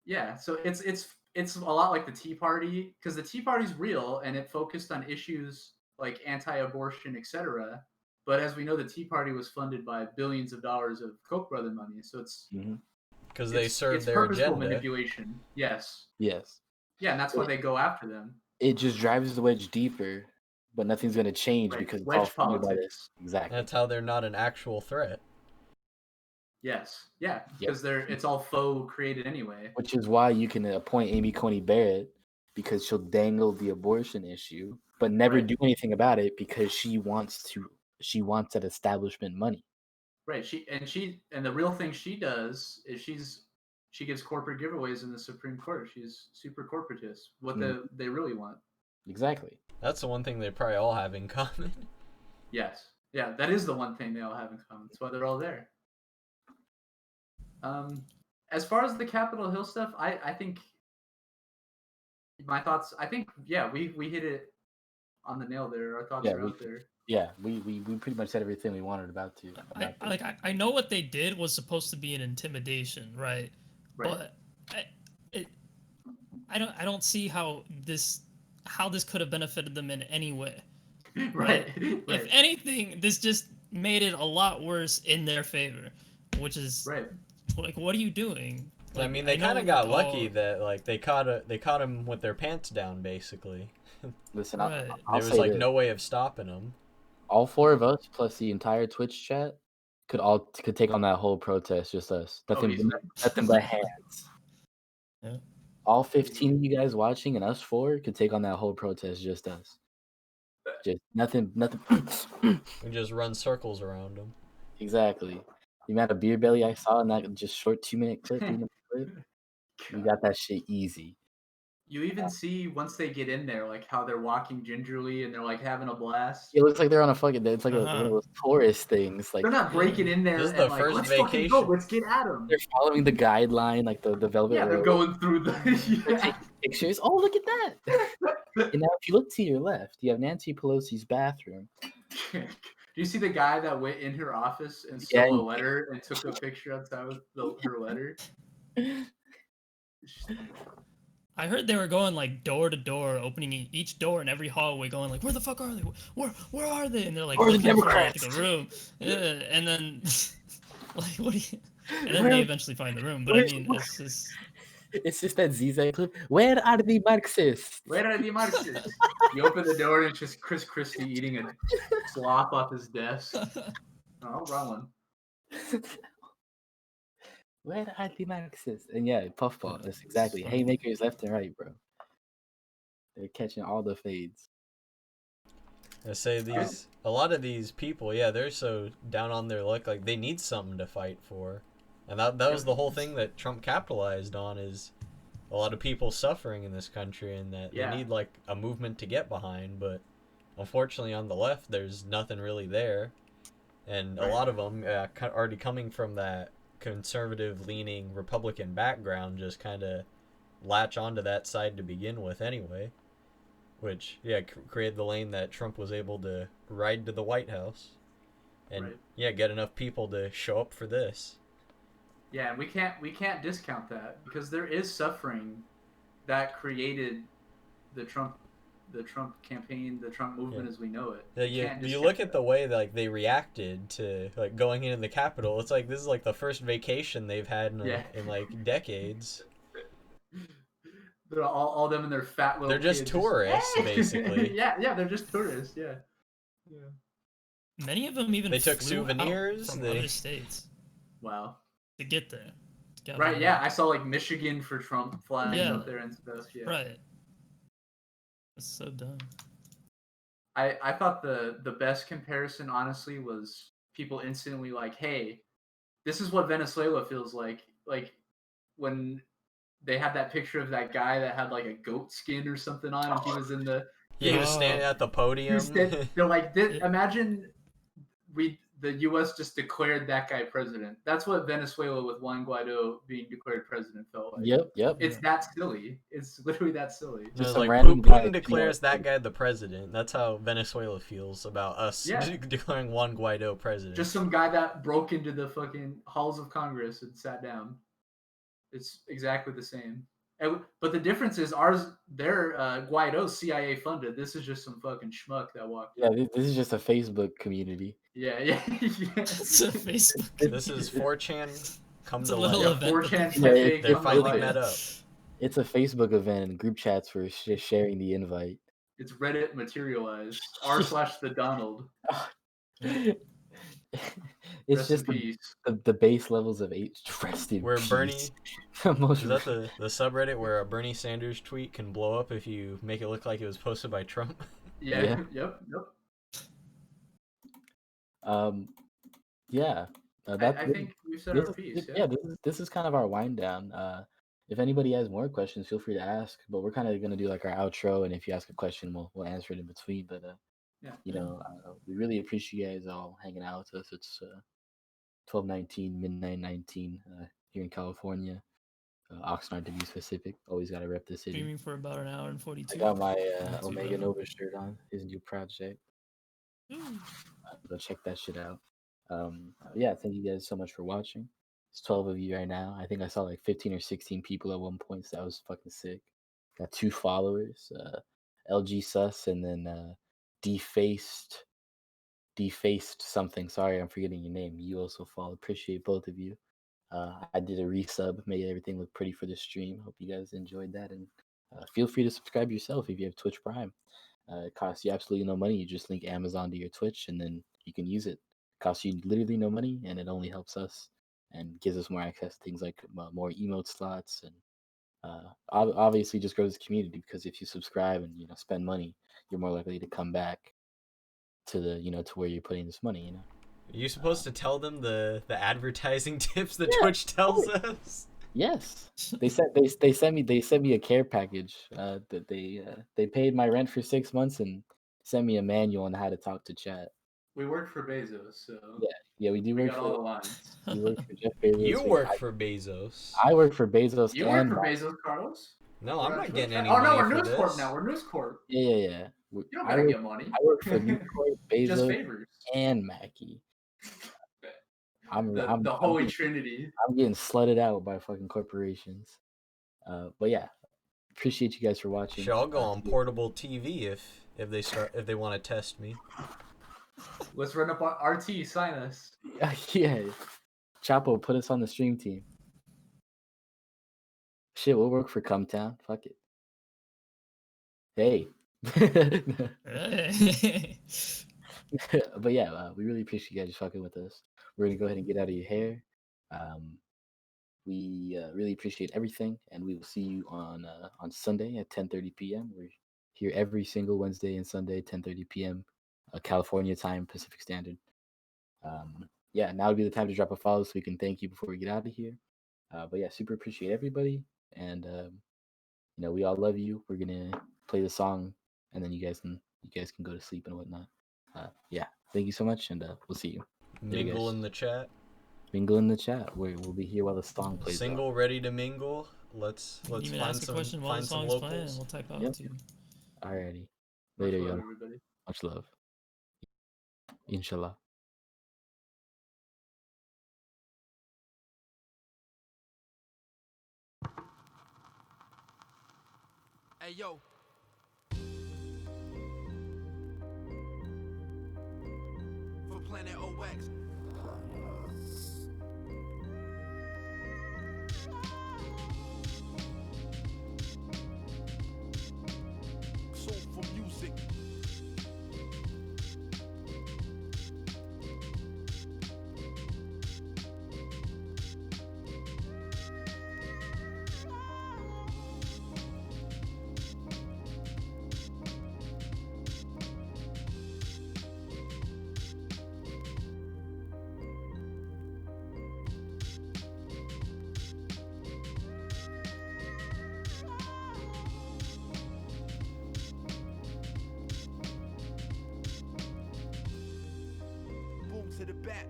Yeah, so it's a lot like the Tea Party because the Tea Party's real and it focused on issues like anti-abortion, etc. But as we know, the Tea Party was funded by billions of dollars of Koch brother money, so it's because they serve their purposeful agenda. Manipulation. Yes. Yeah, and that's why they go after them. It just drives the wedge deeper, but nothing's going to change because it's all funded by this. Exactly. That's how they're not an actual threat. Yes. Yeah. Because it's all faux created anyway. Which is why you can appoint Amy Coney Barrett because she'll dangle the abortion issue, but never do anything about it because she wants that establishment money. Right. And the real thing she does is she gives corporate giveaways in the Supreme Court. She's super corporatist. What they really want. Exactly. That's the one thing they probably all have in common. Yes. Yeah, that is the one thing they all have in common. That's why they're all there. As far as the Capitol Hill stuff, I think my thoughts. I think we hit it on the nail there. Our thoughts are out there. Yeah, we pretty much said everything we wanted about to. I know what they did was supposed to be an intimidation, right? But I don't see how this could have benefited them in any way. Right. If anything, this just made it a lot worse in their favor, which is like, what are you doing? Like, I mean, they kind of got lucky that like they caught him with their pants down, basically. Listen, there was like no way of stopping them. All four of us plus the entire Twitch chat could take on that whole protest, just us. Nothing but hands. Yeah. All 15 of you guys watching and us 4 could take on that whole protest, just us. Just nothing. We just run circles around them. Exactly. The amount of beer belly I saw in that just short 2-minute clip, we got that shit easy. You even see once they get in there, like how they're walking gingerly and they're like having a blast. It looks like they're on a fucking. It's like one of those tourist things. Like they're not breaking in there. This is and the first let's vacation. Go, let's get at them. They're following the guideline, like the velvet. Yeah, they're going through the taking pictures. Oh, look at that! And now, if you look to your left, you have Nancy Pelosi's bathroom. Do you see the guy that went in her office and stole a letter and took a picture outside with her letter? I heard they were going like door to door, opening each door in every hallway, going like, "Where the fuck are they? Where are they?" And they're like, Where are the looking for like Democrats? a room, and then like, what do you? And then Where- they eventually find the room. But I where's- mean, it's just It's just that Zizek clip. Where are the Marxists? Where are the Marxists? You open the door and it's just Chris Christie eating a slop off his desk. Oh, wrong one. Where are the Marxists? And yeah, puffball. That's exactly haymakers left and right, bro. They're catching all the fades. I say a lot of these people, yeah, they're so down on their luck, like they need something to fight for, and that was the whole thing that Trump capitalized on, is a lot of people suffering in this country, and that they need like a movement to get behind. But unfortunately, on the left, there's nothing really there, and a lot of them already coming from that conservative-leaning Republican background just kind of latch onto that side to begin with anyway, which created the lane that Trump was able to ride to the White House and get enough people to show up for this. Yeah, and we can't discount that, because there is suffering that created the Trump campaign, the Trump movement as we know it. You look at the way like they reacted to like going into the Capitol. It's like this is like the first vacation they've had in like decades. They're all them and their fat little. They're just kids tourists, basically. yeah, they're just tourists. Yeah. many of them even They took flew out souvenirs, from other states. Wow. To get there. Right. Yeah, I saw like Michigan for Trump flying up there and stuff. Yeah. Right. It's so dumb. I thought the best comparison, honestly, was people instantly like, hey, this is what Venezuela feels like. Like when they had that picture of that guy that had like a goat skin or something on, and he was in the he was standing at the podium. They're like, imagine the U.S. just declared that guy president. That's what Venezuela with Juan Guaido being declared president felt like. Yep. It's that silly. It's literally that silly. Just like Putin declares that guy the president. That's how Venezuela feels about us declaring Juan Guaido president. Just some guy that broke into the fucking halls of Congress and sat down. It's exactly the same. But the difference is their Guaido's CIA funded. This is just some fucking schmuck that walked. Yeah, this is just a Facebook community. Yeah. It's a Facebook. This is 4chan. Come It's to a little life. event. 4chan They're finally met up. It's a Facebook event and group chats for sharing the invite. It's Reddit materialized. r/the Donald. It's just the base levels of rest in where peace. Bernie is that the subreddit where a Bernie Sanders tweet can blow up if you make it look like it was posted by Trump? Yeah. Yep. Yeah. I think we've said our piece. Yeah, this is kind of our wind down. If anybody has more questions, feel free to ask. But we're kind of gonna do like our outro, and if you ask a question, we'll answer it in between. But we really appreciate you guys all hanging out with us. It's 12:19, midnight 19 here in California, Oxnard to be specific. Always gotta rep the city. Streaming for about an hour and 42. I got my Omega Nova shirt on, his new project. Go check that shit out. Yeah, thank you guys so much for watching. It's 12 of you right now. I think I saw like 15 or 16 people at one point, so that was fucking sick. Got 2 followers, LG Sus and then defaced something. Sorry, I'm forgetting your name. You also follow. Appreciate both of you. I did a resub, made everything look pretty for the stream. Hope you guys enjoyed that, and feel free to subscribe yourself if you have Twitch Prime. It costs you absolutely no money. You just link Amazon to your Twitch, and then you can use it. Costs you literally no money, and it only helps us and gives us more access to things like more emote slots, and obviously just grows the community, because if you subscribe and spend money, you're more likely to come back to the to where you're putting this money. Are you supposed to tell them the advertising tips that Twitch tells us? Yes, they sent me a care package that they paid my rent for 6 months and sent me a manual on how to talk to chat. We work for Bezos, so yeah, we do work got for all the lines. We work for Jeff Bezos. You work for Bezos. I work for Bezos. You work for Bezos, Carlos? No, I'm not getting any money. money. Oh no, we're for News Corp this. now. We're News Corp. Yeah. You don't gotta get money. I work for News Corp, Bezos, Just favors. and Mackie. I'm the Holy Trinity. I'm getting slutted out by fucking corporations. But yeah, appreciate you guys for watching. Sure, I'll go on portable TV if they want to test me. Let's run up on RT. Sign us. Yeah, Chapo, put us on the stream team. Shit, we'll work for Cumtown. Fuck it. Hey. But yeah, we really appreciate you guys fucking with us. We're gonna go ahead and get out of your hair. We really appreciate everything, and we will see you on Sunday at 10:30 p.m. We're here every single Wednesday and Sunday, 10:30 p.m. California time, Pacific Standard. Yeah, now would be the time to drop a follow so we can thank you before we get out of here. But yeah, super appreciate everybody, and we all love you. We're gonna play the song, and then you guys can go to sleep and whatnot. Yeah, thank you so much, and we'll see you. Mingle in the chat. Mingle in the chat. We'll be here while the song plays. Single, ready to mingle. Let's even find ask a question while the song's playing. We'll type out too. Alrighty. Later, y'all. Everybody. Much love. Inshallah. Hey, yo. For Planet OX. Soulful music. To the back.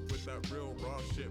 With that real raw shit.